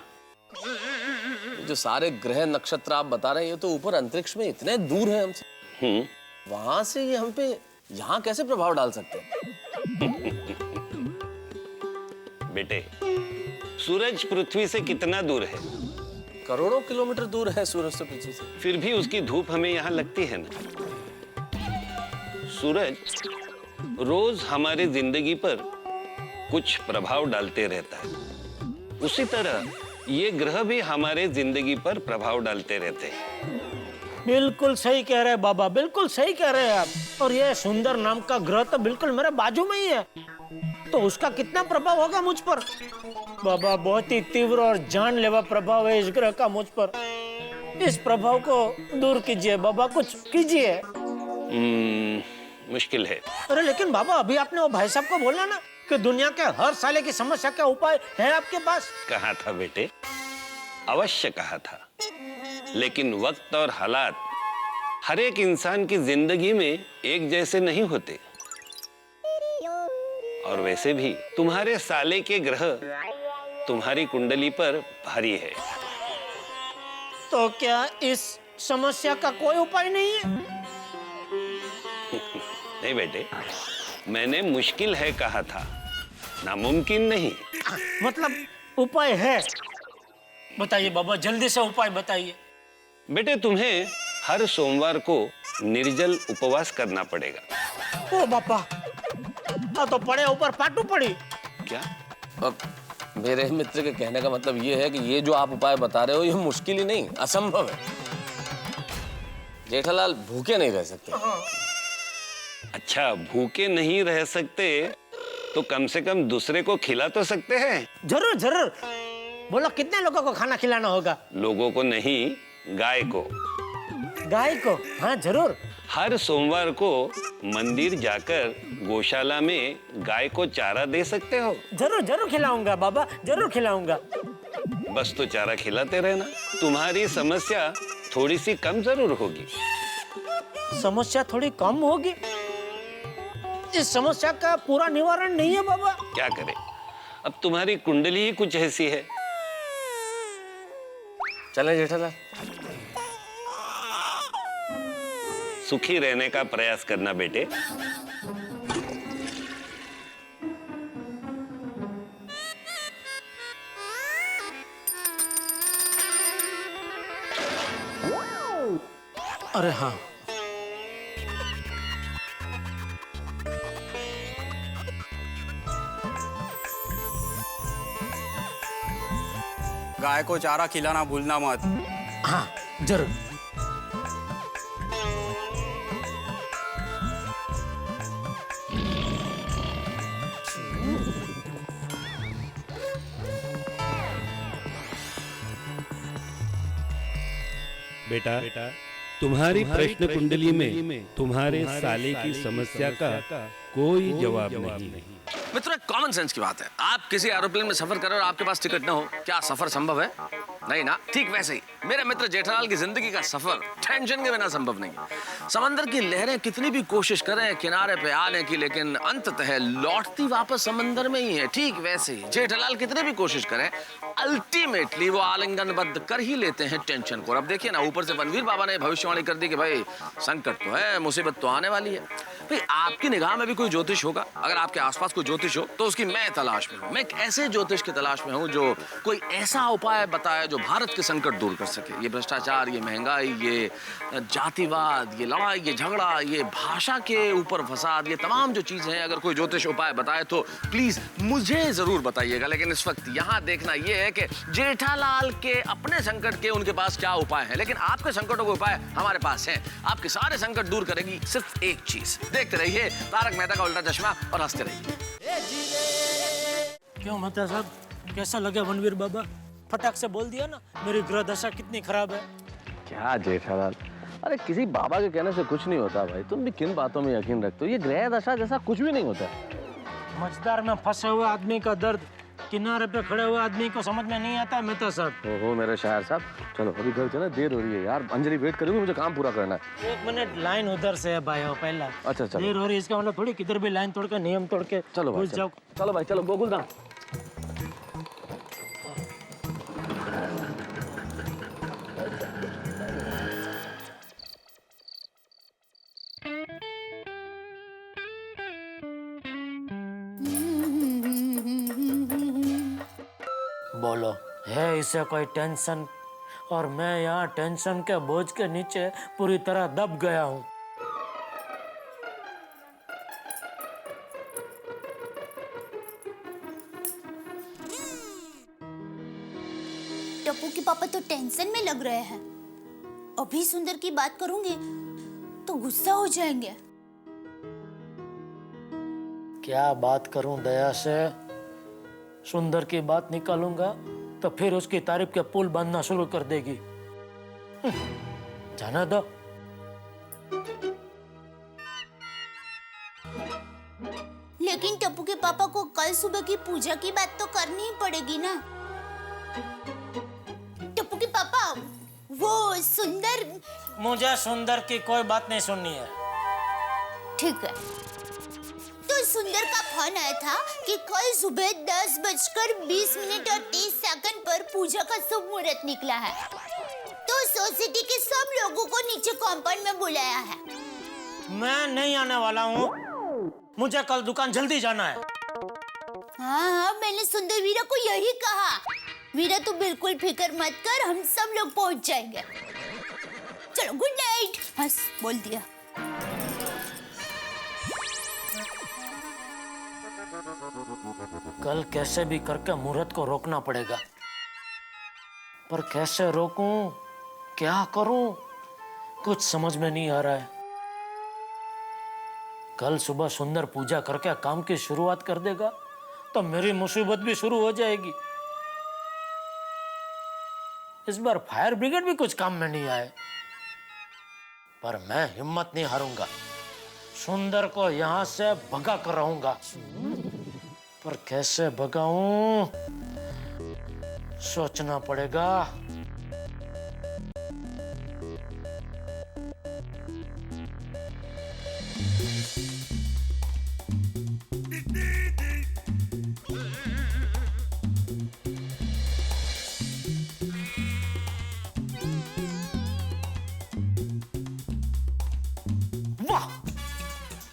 जो सारे ग्रह नक्षत्र आप बता रहे हैं ये तो ऊपर अंतरिक्ष में इतने दूर है हमसे, वहां से ये हम पे यहाँ कैसे प्रभाव डाल सकते हैं? बेटे सूरज पृथ्वी से कितना दूर है? करोड़ों किलोमीटर दूर है सूरज से पृथ्वी से। फिर भी उसकी धूप हमें यहाँ लगती है ना। सूरज रोज हमारी जिंदगी पर कुछ प्रभाव डालते रहता है, उसी तरह ये ग्रह भी हमारे जिंदगी पर प्रभाव डालते रहते हैं। बिल्कुल सही कह रहे हैं बाबा, बिल्कुल सही कह रहे हैं आप। और ये सुंदर नाम का ग्रह तो बिल्कुल मेरे बाजू में ही है, तो उसका कितना प्रभाव होगा मुझ पर? बाबा बहुत ही तीव्र और जानलेवा प्रभाव है इस ग्रह का मुझ पर। इस प्रभाव को दूर कीजिए बाबा, कुछ कीजिए। मुश्किल है। अरे लेकिन बाबा अभी आपने वो भाई साहब को बोला ना कि दुनिया के हर साले की समस्या का उपाय है आपके पास। कहा था बेटे, अवश्य कहा था। लेकिन वक्त और हालात हर एक इंसान की जिंदगी में एक जैसे नहीं होते। और वैसे भी तुम्हारे साले के ग्रह तुम्हारी कुंडली पर भारी है। तो क्या इस समस्या का कोई उपाय नहीं है? नहीं बेटे, मैंने मुश्किल है कहा था, नामुमकिन नहीं। मतलब उपाय है? बताइए बाबा, जल्दी से उपाय बताइए। बेटे, तुम्हें हर सोमवार को निर्जल उपवास करना पड़ेगा। ओ बापा, तो पड़े ऊपर पाटू पड़ी क्या? अब मेरे मित्र के कहने का मतलब ये है कि ये जो आप उपाय बता रहे हो ये मुश्किल ही नहीं, असंभव है। जेठालाल भूखे नहीं रह सकते। अच्छा, भूखे नहीं रह सकते तो कम से कम दूसरे को खिला तो सकते हैं। जरूर जरूर, बोलो कितने लोगों को खाना खिलाना होगा? लोगों को नहीं, गाय को। गाय को? हाँ जरूर। हर सोमवार को मंदिर जाकर गौशाला में गाय को चारा दे सकते हो। जरूर जरूर खिलाऊंगा बाबा, जरूर खिलाऊंगा। बस तो चारा खिलाते रहना, तुम्हारी समस्या थोड़ी सी कम जरूर होगी। समस्या थोड़ी कम होगी? इस समस्या का पूरा निवारण नहीं है बाबा। क्या करें, अब तुम्हारी कुंडली ही कुछ ऐसी है। चले जेठालाल। सुखी रहने का प्रयास करना बेटे। अरे हाँ, गाय को चारा खिलाना भूलना मत। हाँ जरूर। बेटा, तुम्हारी प्रश्न कुंडली में तुम्हारे साले की समस्या का कोई जवाब नहीं। मित्रों, एक कॉमन सेंस की बात है। आप किसी एरोप्लेन में सफर करें और आपके पास टिकट ना हो, क्या सफर संभव है? नहीं ना। ठीक वैसे ही मेरे मित्र जेठालाल की जिंदगी का सफर टेंशन के बिना संभव नहीं। समंदर की लहरें कितनी भी कोशिश करें किनारे पे आने की, लेकिन अंततः लौटती वापस समंदर में ही है। ठीक वैसे ही जेठालाल कितने भी कोशिश करें, अल्टीमेटली वो आलिंगनबद्ध कर ही लेते हैं टेंशन को। अब देखिए ना, ऊपर से बनवीर बाबा ने भविष्यवाणी कर दी कि भाई संकट तो है, मुसीबत तो आने वाली है। भाई आपकी निगाह में भी कोई ज्योतिष होगा? अगर आपके आसपास कोई ज्योतिष हो तो उसकी मैं तलाश में हूँ। मैं एक ऐसे ज्योतिष की तलाश में हूँ जो कोई ऐसा उपाय बताए जो भारत के संकट दूर कर सके। ये भ्रष्टाचार, ये महंगाई, ये जातिवाद, ये लड़ाई, ये झगड़ा, ये भाषा के ऊपर फसाद, ये तमाम जो चीजें हैं, अगर कोई ज्योतिष उपाय बताए तो प्लीज मुझे जरूर बताइएगा। लेकिन इस वक्त यहाँ देखना ये है कि जेठालाल के अपने संकट के उनके पास क्या उपाय है, लेकिन आपके संकटों के उपाय हमारे पास हैं। आपके सारे संकट दूर करेगी सिर्फ एक चीज। देखते रहिए तारक मेहता का उल्टा चश्मा और हंसते रहिए। क्यों मेहता साहब, कैसा लगा बनवीर बाबा? फटाक से बोल दिया ना मेरी ग्रह दशा कितनी खराब है। क्या जेठालाल, अरे किसी बाबा के कहने से कुछ नहीं होता भाई। तुम भी किन बातों में यकीन रखते हो? ये ग्रह दशा जैसा कुछ भी नहीं होता। मझदार में फंसे हुए आदमी का दर्द किनारे पे खड़े हुए आदमी को समझ में नहीं आता है मेहता साहब। ओहो मेरे शायर साहब, चलो अभी घर चलो, देर हो रही है यार। अंजलि वेट करेगी, मुझे काम पूरा करना है। 1 मिनट, लाइन उधर से है भाई वो पहला। अच्छा चलो। देर हो रही है इसका मतलब थोड़ी किधर भी लाइन तोड़ के नियम तोड़ के चलो भाई, घुस जाओ। चलो भाई, चलो गोकुलधाम। बोलो, है इसे कोई टेंशन? और मैं यहाँ टेंशन के बोझ के नीचे पूरी तरह दब गया हूँ। टप्पू के पापा तो टेंशन में लग रहे हैं। अभी सुंदर की बात करूंगी तो गुस्सा हो जाएंगे। क्या बात करूं दया से? सुंदर की बात निकालूंगा तो फिर उसकी तारीफ के पुल बांधना शुरू कर देगी। जाना दो। लेकिन टप्पू के पापा को कल सुबह की पूजा की बात तो करनी ही पड़ेगी ना। टप्पू के पापा, सुंदर। मुझे सुंदर की कोई बात नहीं सुननी है। ठीक है, तो सुंदर का फोन आया था कि कल सुबह 10:20 और 30 पर पूजा का शुभ मुहूर्त निकला है, तो सोसाइटी के सब लोगों को नीचे कंपाउंड में बुलाया है। मैं नहीं आने वाला हूँ, मुझे कल दुकान जल्दी जाना है। हाँ, मैंने सुंदर वीरा को यही कहा। वीरा तू बिल्कुल फिक्र मत कर, हम सब लोग पहुंच जाएंगे। चलो गुड नाइट। बस बोल दिया। कल कैसे भी करके मुहूर्त को रोकना पड़ेगा, पर कैसे रोकूं, क्या करूं, कुछ समझ में नहीं आ रहा है। कल सुबह सुंदर पूजा करके काम की शुरुआत कर देगा तो मेरी मुसीबत भी शुरू हो जाएगी। इस बार फायर ब्रिगेड भी कुछ काम में नहीं आए, पर मैं हिम्मत नहीं हारूंगा। सुंदर को यहां से भगा कर रहूंगा, पर कैसे भगाऊं सोचना पड़ेगा। वाह,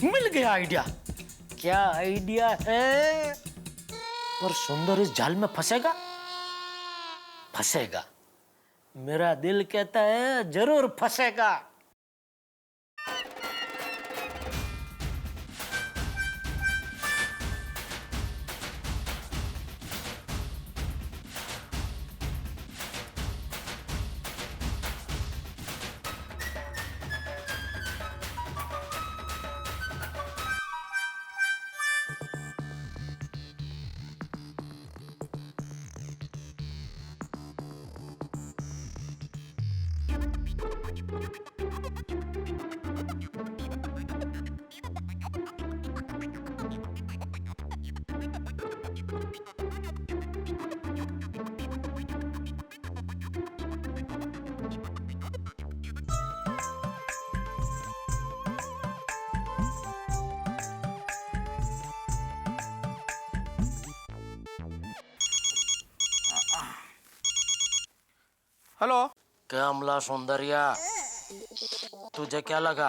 मिल गया आइडिया। क्या आइडिया है? पर सुंदर इस जाल में फंसेगा? फंसेगा, मेरा दिल कहता है जरूर फंसेगा। हेलो। क्या अमला सुंदरिया, तुझे क्या लगा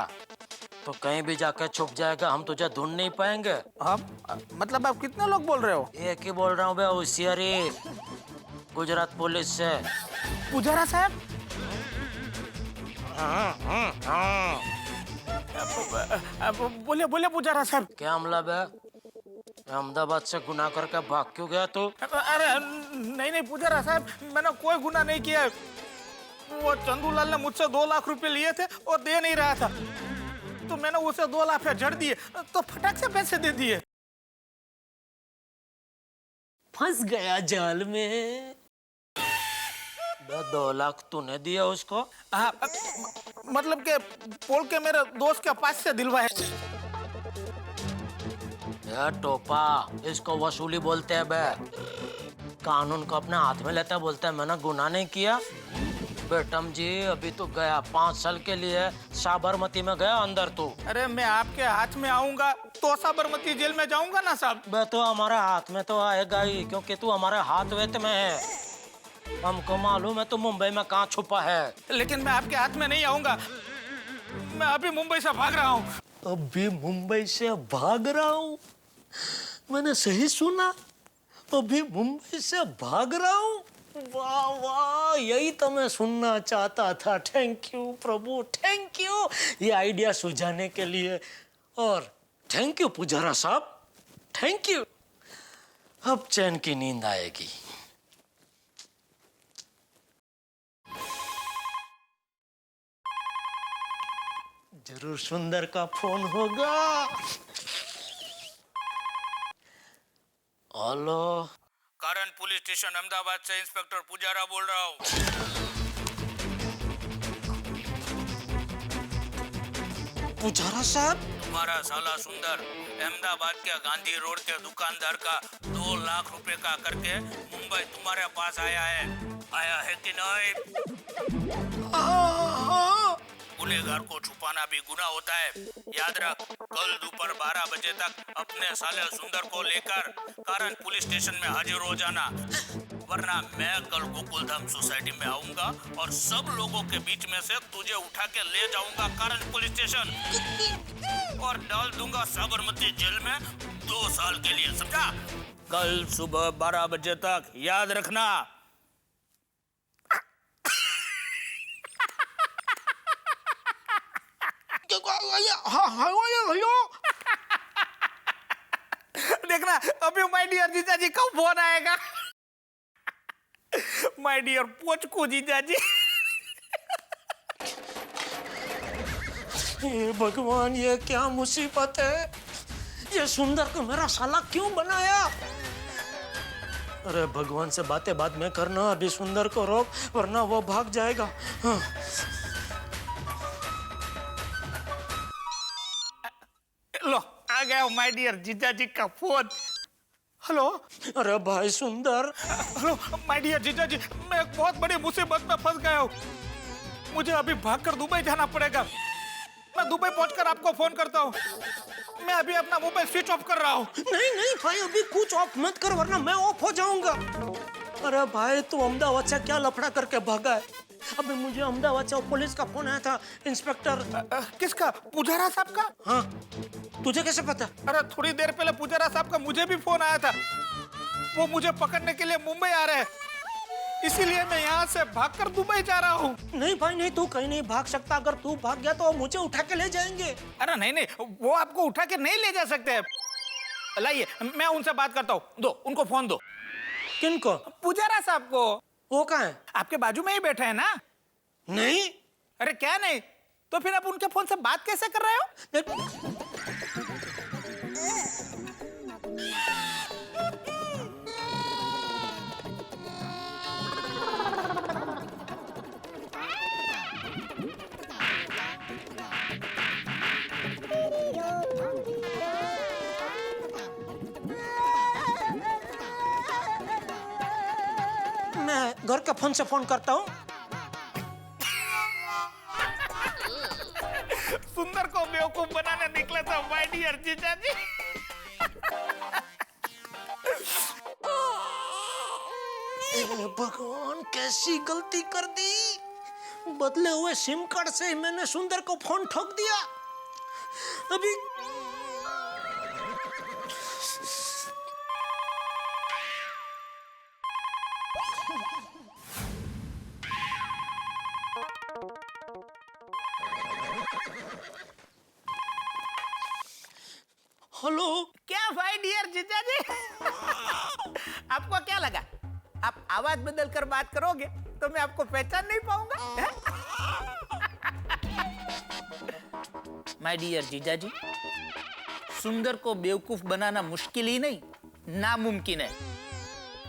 तो कहीं भी जाकर छुप जाएगा, हम तुझे ढूंढ नहीं पाएंगे? हम मतलब आप कितने लोग बोल रहे हो? एक ही बोल रहा हूँ बे, होशियारी, गुजरात पुलिस से। पुजारा साहब? बोले बोले पुजारा साहब। क्या अमला बे, अहमदाबाद से गुनाह करके भाग क्यों गया तू? अरे नहीं नहीं पुजारा साहब, मैंने कोई गुनाह नहीं किया। वो चंदूलाल ने मुझसे 2 लाख रुपए लिए थे और दे नहीं रहा था, तो मैंने उसे 2 लाख जड़ दिए, तो फटाक से पैसे दे दिए। फंस गया जाल में। 2 लाख तूने दिया उसको? हाँ, मतलब के पोल के मेरे दोस्त के पास से दिलवाए। यार टोपा, इसको वसूली बोलते हैं बे। कानून को अपने हाथ में लेता बोलता है मैंने गुनाह नहीं किया। बेटम जी अभी तो गया 5 साल के लिए साबरमती में गया अंदर तू। अरे मैं आपके हाथ में आऊंगा तो साबरमती जेल में जाऊंगा ना साहब? बे तो हमारे हाथ में तो आएगा ही, क्योंकि तू हमारे हाथ वेत में है। हमको मालूम है तू मुंबई में कहाँ छुपा है। लेकिन मैं आपके हाथ में नहीं आऊंगा, मैं अभी मुंबई से भाग रहा हूँ। अभी मुंबई से भाग रहा हूँ? मैंने सही सुना, अभी मुंबई से भाग रहा हूँ? वाह वाह, यही तो मैं सुनना चाहता था। Thank you Prabhu, thank you ये आइडिया सुझाने के लिए, और थैंक यू पुजारा साहब, थैंक यू। अब चैन की नींद आएगी। जरूर सुंदर का फोन होगा। हेलो, कारण पुलिस स्टेशन अहमदाबाद से इंस्पेक्टर पुजारा बोल रहा हूँ। पुजारा साहब? तुम्हारा साला सुंदर अहमदाबाद के गांधी रोड के दुकानदार का 2 लाख रुपए का करके मुंबई तुम्हारे पास आया है कि नहीं? गुनहगार को छुपाना भी गुनाह होता है। याद रख, कल दोपहर 12 बजे तक अपने साले सुंदर को लेकर कारण पुलिस स्टेशन में हाजिर हो जाना, वरना मैं कल गोकुलधाम सोसाइटी में आऊंगा और सब लोगों के बीच में से तुझे उठा के ले जाऊंगा कारण पुलिस स्टेशन और डाल दूंगा साबरमती जेल में 2 साल के लिए, समझा? कल सुबह 12 बजे तक, याद रखना। देखना अभी माय डियर जीजा जी का फोन आएगा। माय डियर पोचको जीजा जी। ये भगवान, ये क्या मुसीबत है? ये सुंदर को मेरा साला क्यों बनाया? अरे भगवान से बातें बाद में करना, अभी सुंदर को रोक वरना वो भाग जाएगा। हाँ। लो आ गया माय डियर जीजा जी का फोन। हेलो। अरे भाई सुंदर। हेलो माय डियर जीजा जी, मैं एक बहुत बड़ी मुसीबत में फंस गया हूँ। मुझे अभी भागकर दुबई जाना पड़ेगा। मैं दुबई पहुंचकर आपको फोन करता हूँ। मैं अभी अपना मोबाइल स्विच ऑफ कर रहा हूँ। नहीं नहीं भाई, अभी कुछ ऑफ मत कर वरना मैं ऑफ हो जाऊंगा। अरे भाई तू अहमदाबाद से क्या लफड़ा करके भागा है? अभी मुझे अहमदाबाद से पुलिस का फोन आया था, इंस्पेक्टर। किसका? पुजारा साहब का? हाँ, तुझे कैसे पता? अरे थोड़ी देर पहले पुजारा साहब का मुझे भी फोन आया था। वो मुझे पकड़ने के लिए मुंबई आ रहे हैं, इसीलिए मैं यहाँ से भागकर दुबई जा रहा हूँ। नहीं भाई नहीं, तू कहीं नहीं भाग सकता। अगर तू भाग गया तो मुझे उठा के ले जाएंगे। अरे नहीं नहीं, वो आपको उठा के नहीं ले जा सकते। लाइए मैं उनसे बात करता हूँ। दो उनको फोन दो। किनको? पुजारा साहब को। वो कहाँ है? आपके बाजू में ही बैठे हैं ना? नहीं। अरे क्या नहीं? तो फिर आप उनके फोन से बात कैसे कर रहे हो? मैं घर के फोन से फोन करता हूँ। सुंदर को बेवकूफ बनाने निकले थे माय डियर जीजा जी। भगवान, कैसी गलती कर दी। बदले हुए सिम कार्ड से ही मैंने सुंदर को फोन ठोक दिया। अभी हेलो। क्या भाई डियर जीजा जी? आपको क्या लगा आप आवाज बदल कर बात करोगे तो मैं आपको पहचान नहीं पाऊंगा? माय डियर जीजा जी, सुंदर को बेवकूफ बनाना मुश्किल ही नहीं, नामुमकिन है,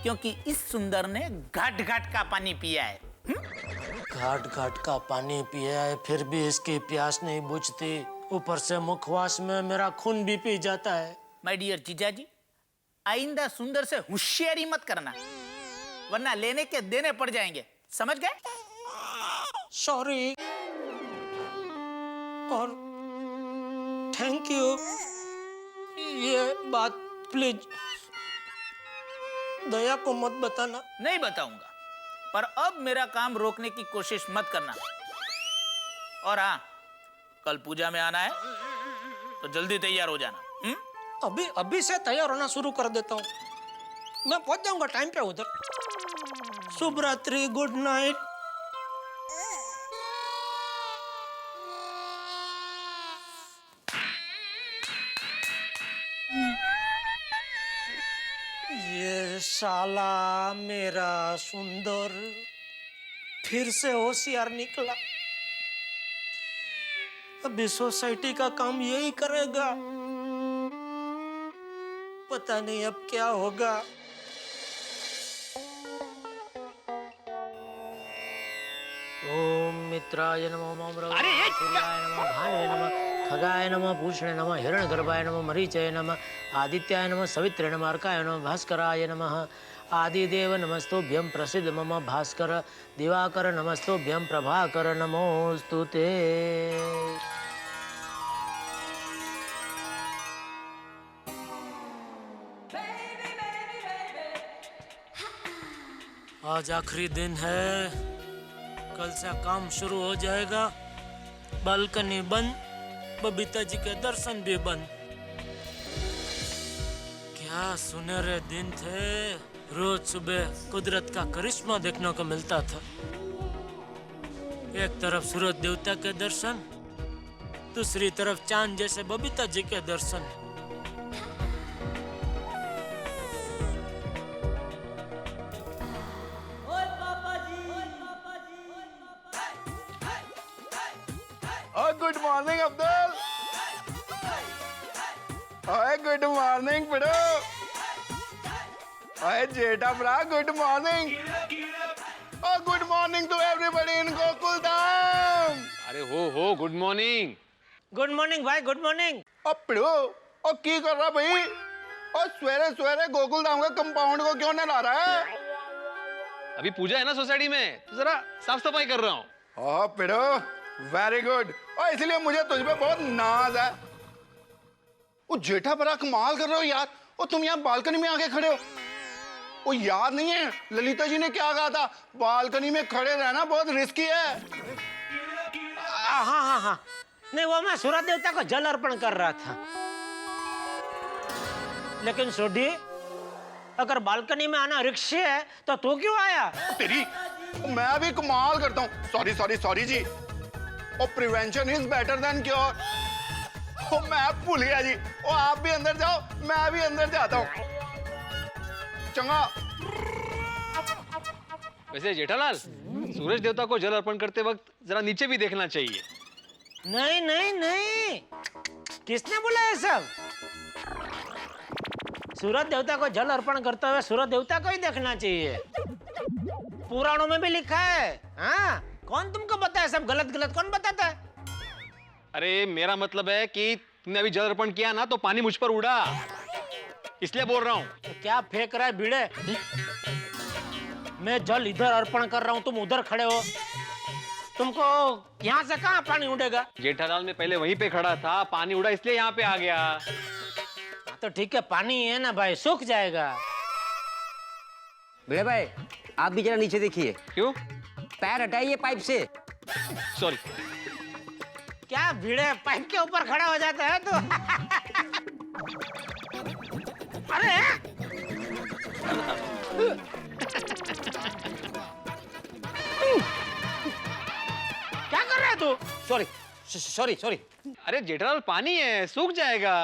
क्योंकि इस सुंदर ने घाट घाट का पानी पिया है। घाट घाट का पानी पिया है, फिर भी इसकी प्यास नहीं बुझती। ऊपर से मुखवास में मेरा खून भी पी जाता है। माय डियर जीजा जी, आइंदा सुंदर से होशियारी मत करना, वरना लेने के देने पड़ जाएंगे, समझ गए? सॉरी और थैंक यू। ये बात प्लीज दया को मत बताना। नहीं बताऊंगा, पर अब मेरा काम रोकने की कोशिश मत करना। और हाँ, कल पूजा में आना है तो जल्दी तैयार हो जाना। अभी से तैयार होना शुरू कर देता हूँ। मैं पहुंच जाऊंगा टाइम पे उधर। शुभ रात्रि, गुड नाइट। ये साला मेरा सुंदर फिर से होशियार निकला। अभी सोसाइटी का काम यही करेगा। पता नहीं अब क्या होगा। ओम मित्राय नमः, ओम सूर्याय नमः, भानुवे नमः। खगाय नमः, पूषणे नमः, हिरण्यगर्भाय नमः, मरीचय नमः, आदित्याय नमः, सवित्रे नमः, अर्काय नमः, भास्कराय नमः, आदिदेव नमस्तुभ्यं, प्रसिद्ध मम भास्कर, दिवाकर नमस्तुभ्यं, प्रभाकर नमोस्तुते। आज आखिरी दिन है, कल से काम शुरू हो जाएगा। बालकनी बंद, बबीता जी के दर्शन भी बंद। क्या सुनहरे दिन थे, रोज सुबह कुदरत का करिश्मा देखने को मिलता था। एक तरफ सूरज देवता के दर्शन, दूसरी तरफ चांद जैसे बबीता जी के दर्शन। Good morning Abdul. ओए गुड मॉर्निंग पिड़ो। ओए जेठा भरा good morning. Oh good morning to everybody in Gokuldham. अरे हो गुड मॉर्निंग। गुड मॉर्निंग भाई, गुड मॉर्निंग। ओ पिड़ो, ओ की कर रहा भाई? ओ सवेरे सवेरे गोकुलधाम का कंपाउंड को क्यों नहला रहा है? अभी पूजा है ना सोसाइटी में, तो जरा साफ सफाई कर रहा हूँ। ओ पिड़ो, वेरी गुड। और इसलिए मुझे तुझ पे बहुत नाज है। वो जेठा बड़ा कमाल कर रहे हो यार। और तुम यहाँ बालकनी में आके खड़े हो। वो याद नहीं है ललिता जी ने क्या कहा था? बालकनी में खड़े रहना बहुत रिस्की है। हाँ, नहीं वो मैं सूरज देवता को जल अर्पण कर रहा था। लेकिन सोडी, अगर बालकनी में आना रिक्शे है तो तू क्यों आया? तेरी, मैं भी कमाल करता हूँ। सॉरी जी। और prevention is better than cure. Oh मैं भूल गया जी। ओ आप भी अंदर जाओ, मैं भी अंदर जाता हूँ। चंगा। वैसे जेठालाल, सूरज देवता को जल अर्पण करते वक्त जरा नीचे भी देखना चाहिए। नहीं, किसने बोला ये सब? सूरज देवता को जल अर्पण करते हुए सूरज देवता को ही देखना चाहिए। पुराणों में भी लिखा है। हाँ, कौन तुमको बताया सब गलत कौन बताता है? अरे मेरा मतलब है कि तुमने अभी जल अर्पण किया ना, तो पानी मुझ पर उड़ा, इसलिए बोल रहा हूँ। तो क्या फेंक रहा है भिड़े? मैं जल इधर अर्पण कर रहा हूँ, तुम उधर खड़े हो। तुमको यहाँ से कहाँ पानी उड़ेगा? जेठालाल में पहले वहीं पे खड़ा था, पानी उड़ा इसलिए यहाँ पे आ गया। तो ठीक है, पानी है ना भाई, सूख जाएगा। भिड़े भाई, आप भी जरा नीचे देखिए। क्यों? पैर हटाइए पाइप से। सॉरी। क्या भिड़े पाइप के ऊपर खड़ा हो जाता है तो? अरे क्या कर रहा है तू? सॉरी। अरे जेठालाल, पानी है, सूख जाएगा।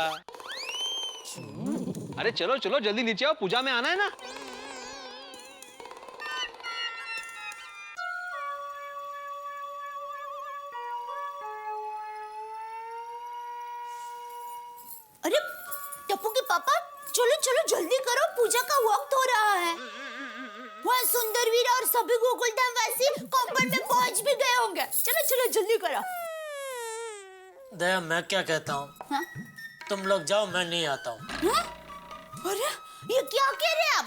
अरे चलो जल्दी नीचे आओ, पूजा में आना है ना। अरे टप्पू के पापा, चलो जल्दी करो, पूजा का वक्त हो रहा है। वहाँ सुंदरवीर और सभी गोकुलधाम वासी कंपाउंड में पहुंच भी गए होंगे। चलो जल्दी करो। दया, मैं क्या कहता हूँ? हाँ? तुम लोग जाओ, मैं नहीं आता हूँ। हाँ? अरे ये क्या कह रहे हैं आप?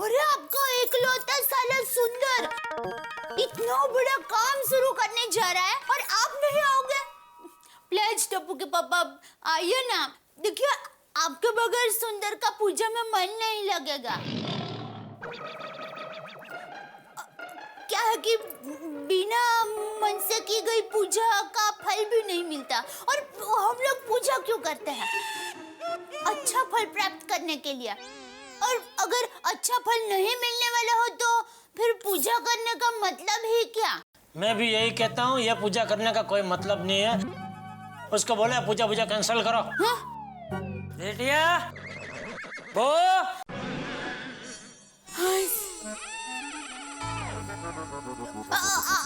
अरे आपका इकलौता साला सुंदर इतना बड़ा काम शुरू करने जा रहा है और आप नहीं आओगे? प्लीज टप्पू के पापा आइए ना। देखिए, आपके बगैर सुंदर का पूजा में मन नहीं लगेगा। क्या है कि बिना मन से की गई पूजा का फल भी नहीं मिलता, और हम लोग पूजा क्यों करते हैं? अच्छा फल प्राप्त करने के लिए। और अगर अच्छा फल नहीं मिलने वाला हो तो फिर पूजा करने का मतलब ही क्या? मैं भी यही कहता हूँ, यह पूजा करने का कोई मतलब नहीं है। उसको बोले पूजा कैंसिल करो। हाँ? बेटिया, वो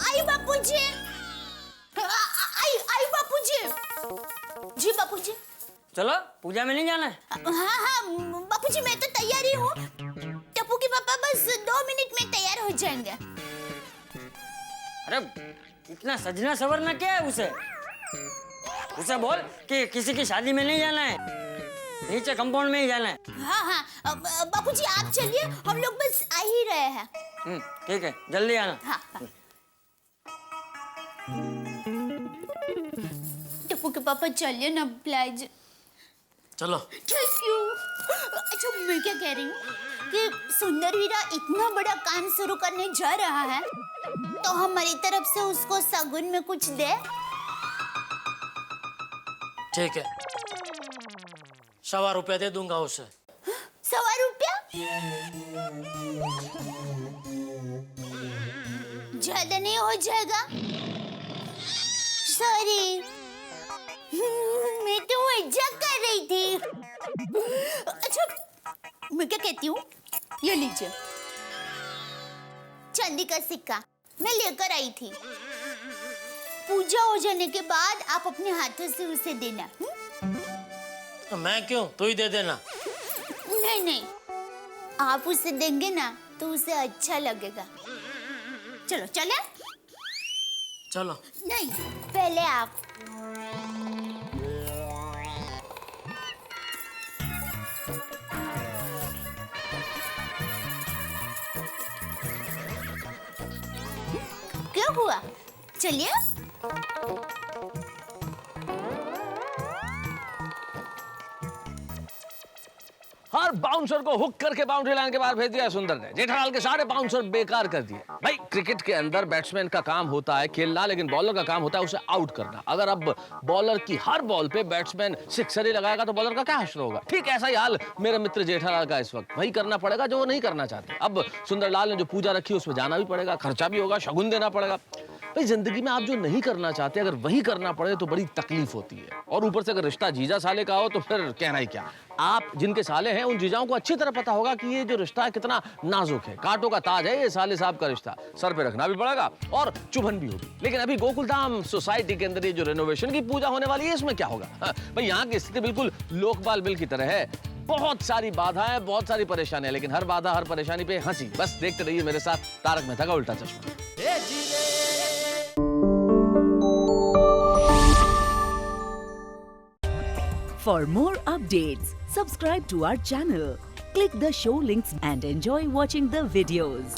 आई बापूजी। आई बापूजी। जी बापूजी। चलो, पूजा में नहीं जाना है? हाँ बापूजी, मैं तो तैयार ही हूँ। टप्पू के पापा बस 2 मिनट में तैयार हो जाएंगे। अरे इतना सजना सवरना क्या है उसे? उसे बोल कि किसी की शादी में नहीं जाना है, नीचे कंपाउंड में ही जाना है। हाँ हाँ बापूजी आप चलिए, हम लोग बस आ ही रहे हैं। ठीक है, जल्दी आना। हाँ हाँ। टप्पू के पापा चलिए ना प्लीज। चलो। Thank you. अच्छा मैं क्या कह रही हूँ कि सुंदर वीरा इतना बड़ा काम शुरू करने जा रहा है, तो हमारी तरफ से उसको सगुन में कुछ दे। ठीक है, 100 रुपया दे दूंगा उसे। 100 रुपया? ज्यादा नहीं हो जाएगा? सॉरी, मैं तो मजाक कर रही थी। अच्छा मैं क्या कहती हूँ, ये लीजिए चांदी का सिक्का, मैं लेकर आई थी। पूजा हो जाने के बाद आप अपने हाथों से उसे देना। तो मैं क्यों, तू ही दे देना। नहीं नहीं, आप उसे देंगे ना तो उसे अच्छा लगेगा। चलो चले। चलो। नहीं पहले आप। क्या हुआ, चलिए। हर बाउंसर को हुक करके बाउंड्री लाइन के बाहर भेज दिया सुंदर ने। जेठालाल के सारे बाउंसर बेकार कर दिए। भाई क्रिकेट के अंदर बैट्समैन का काम होता है खेलना, लेकिन बॉलर का काम होता है उसे आउट करना। अगर अब बॉलर की हर बॉल पे बैट्समैन सिक्सर ही लगाएगा तो बॉलर का क्या हश्र होगा। ठीक ऐसा ही हाल मेरे मित्र जेठालाल का इस वक्त। वही करना पड़ेगा जो वो नहीं करना चाहते। अब सुंदरलाल ने जो पूजा रखी उसमें जाना भी पड़ेगा, खर्चा भी होगा, शगुन देना पड़ेगा। भाई जिंदगी में आप जो नहीं करना चाहते अगर वही करना पड़े तो बड़ी तकलीफ होती है। और ऊपर से अगर रिश्ता जीजा साले का हो तो फिर कहना ही क्या। आप जिनके साले हैं उन जीजाओं को अच्छी तरह पता होगा कि ये जो रिश्ता है कितना नाजुक है। कांटों का ताज है ये साले साहब का रिश्ता। सर पे रखना भी पड़ेगा और चुभन भी होगी। लेकिन अभी गोकुलधाम सोसाइटी के अंदर ये जो रेनोवेशन की पूजा होने वाली है इसमें क्या होगा। भाई यहाँ की स्थिति बिल्कुल लोकपाल बिल की तरह है। बहुत सारी बाधाएं, बहुत सारी परेशानियां, लेकिन हर बाधा हर परेशानी पे हंसी। बस देखते रहिए मेरे साथ तारक मेहता का उल्टा चश्मा। For more updates, subscribe to our channel, click the show links and enjoy watching the videos.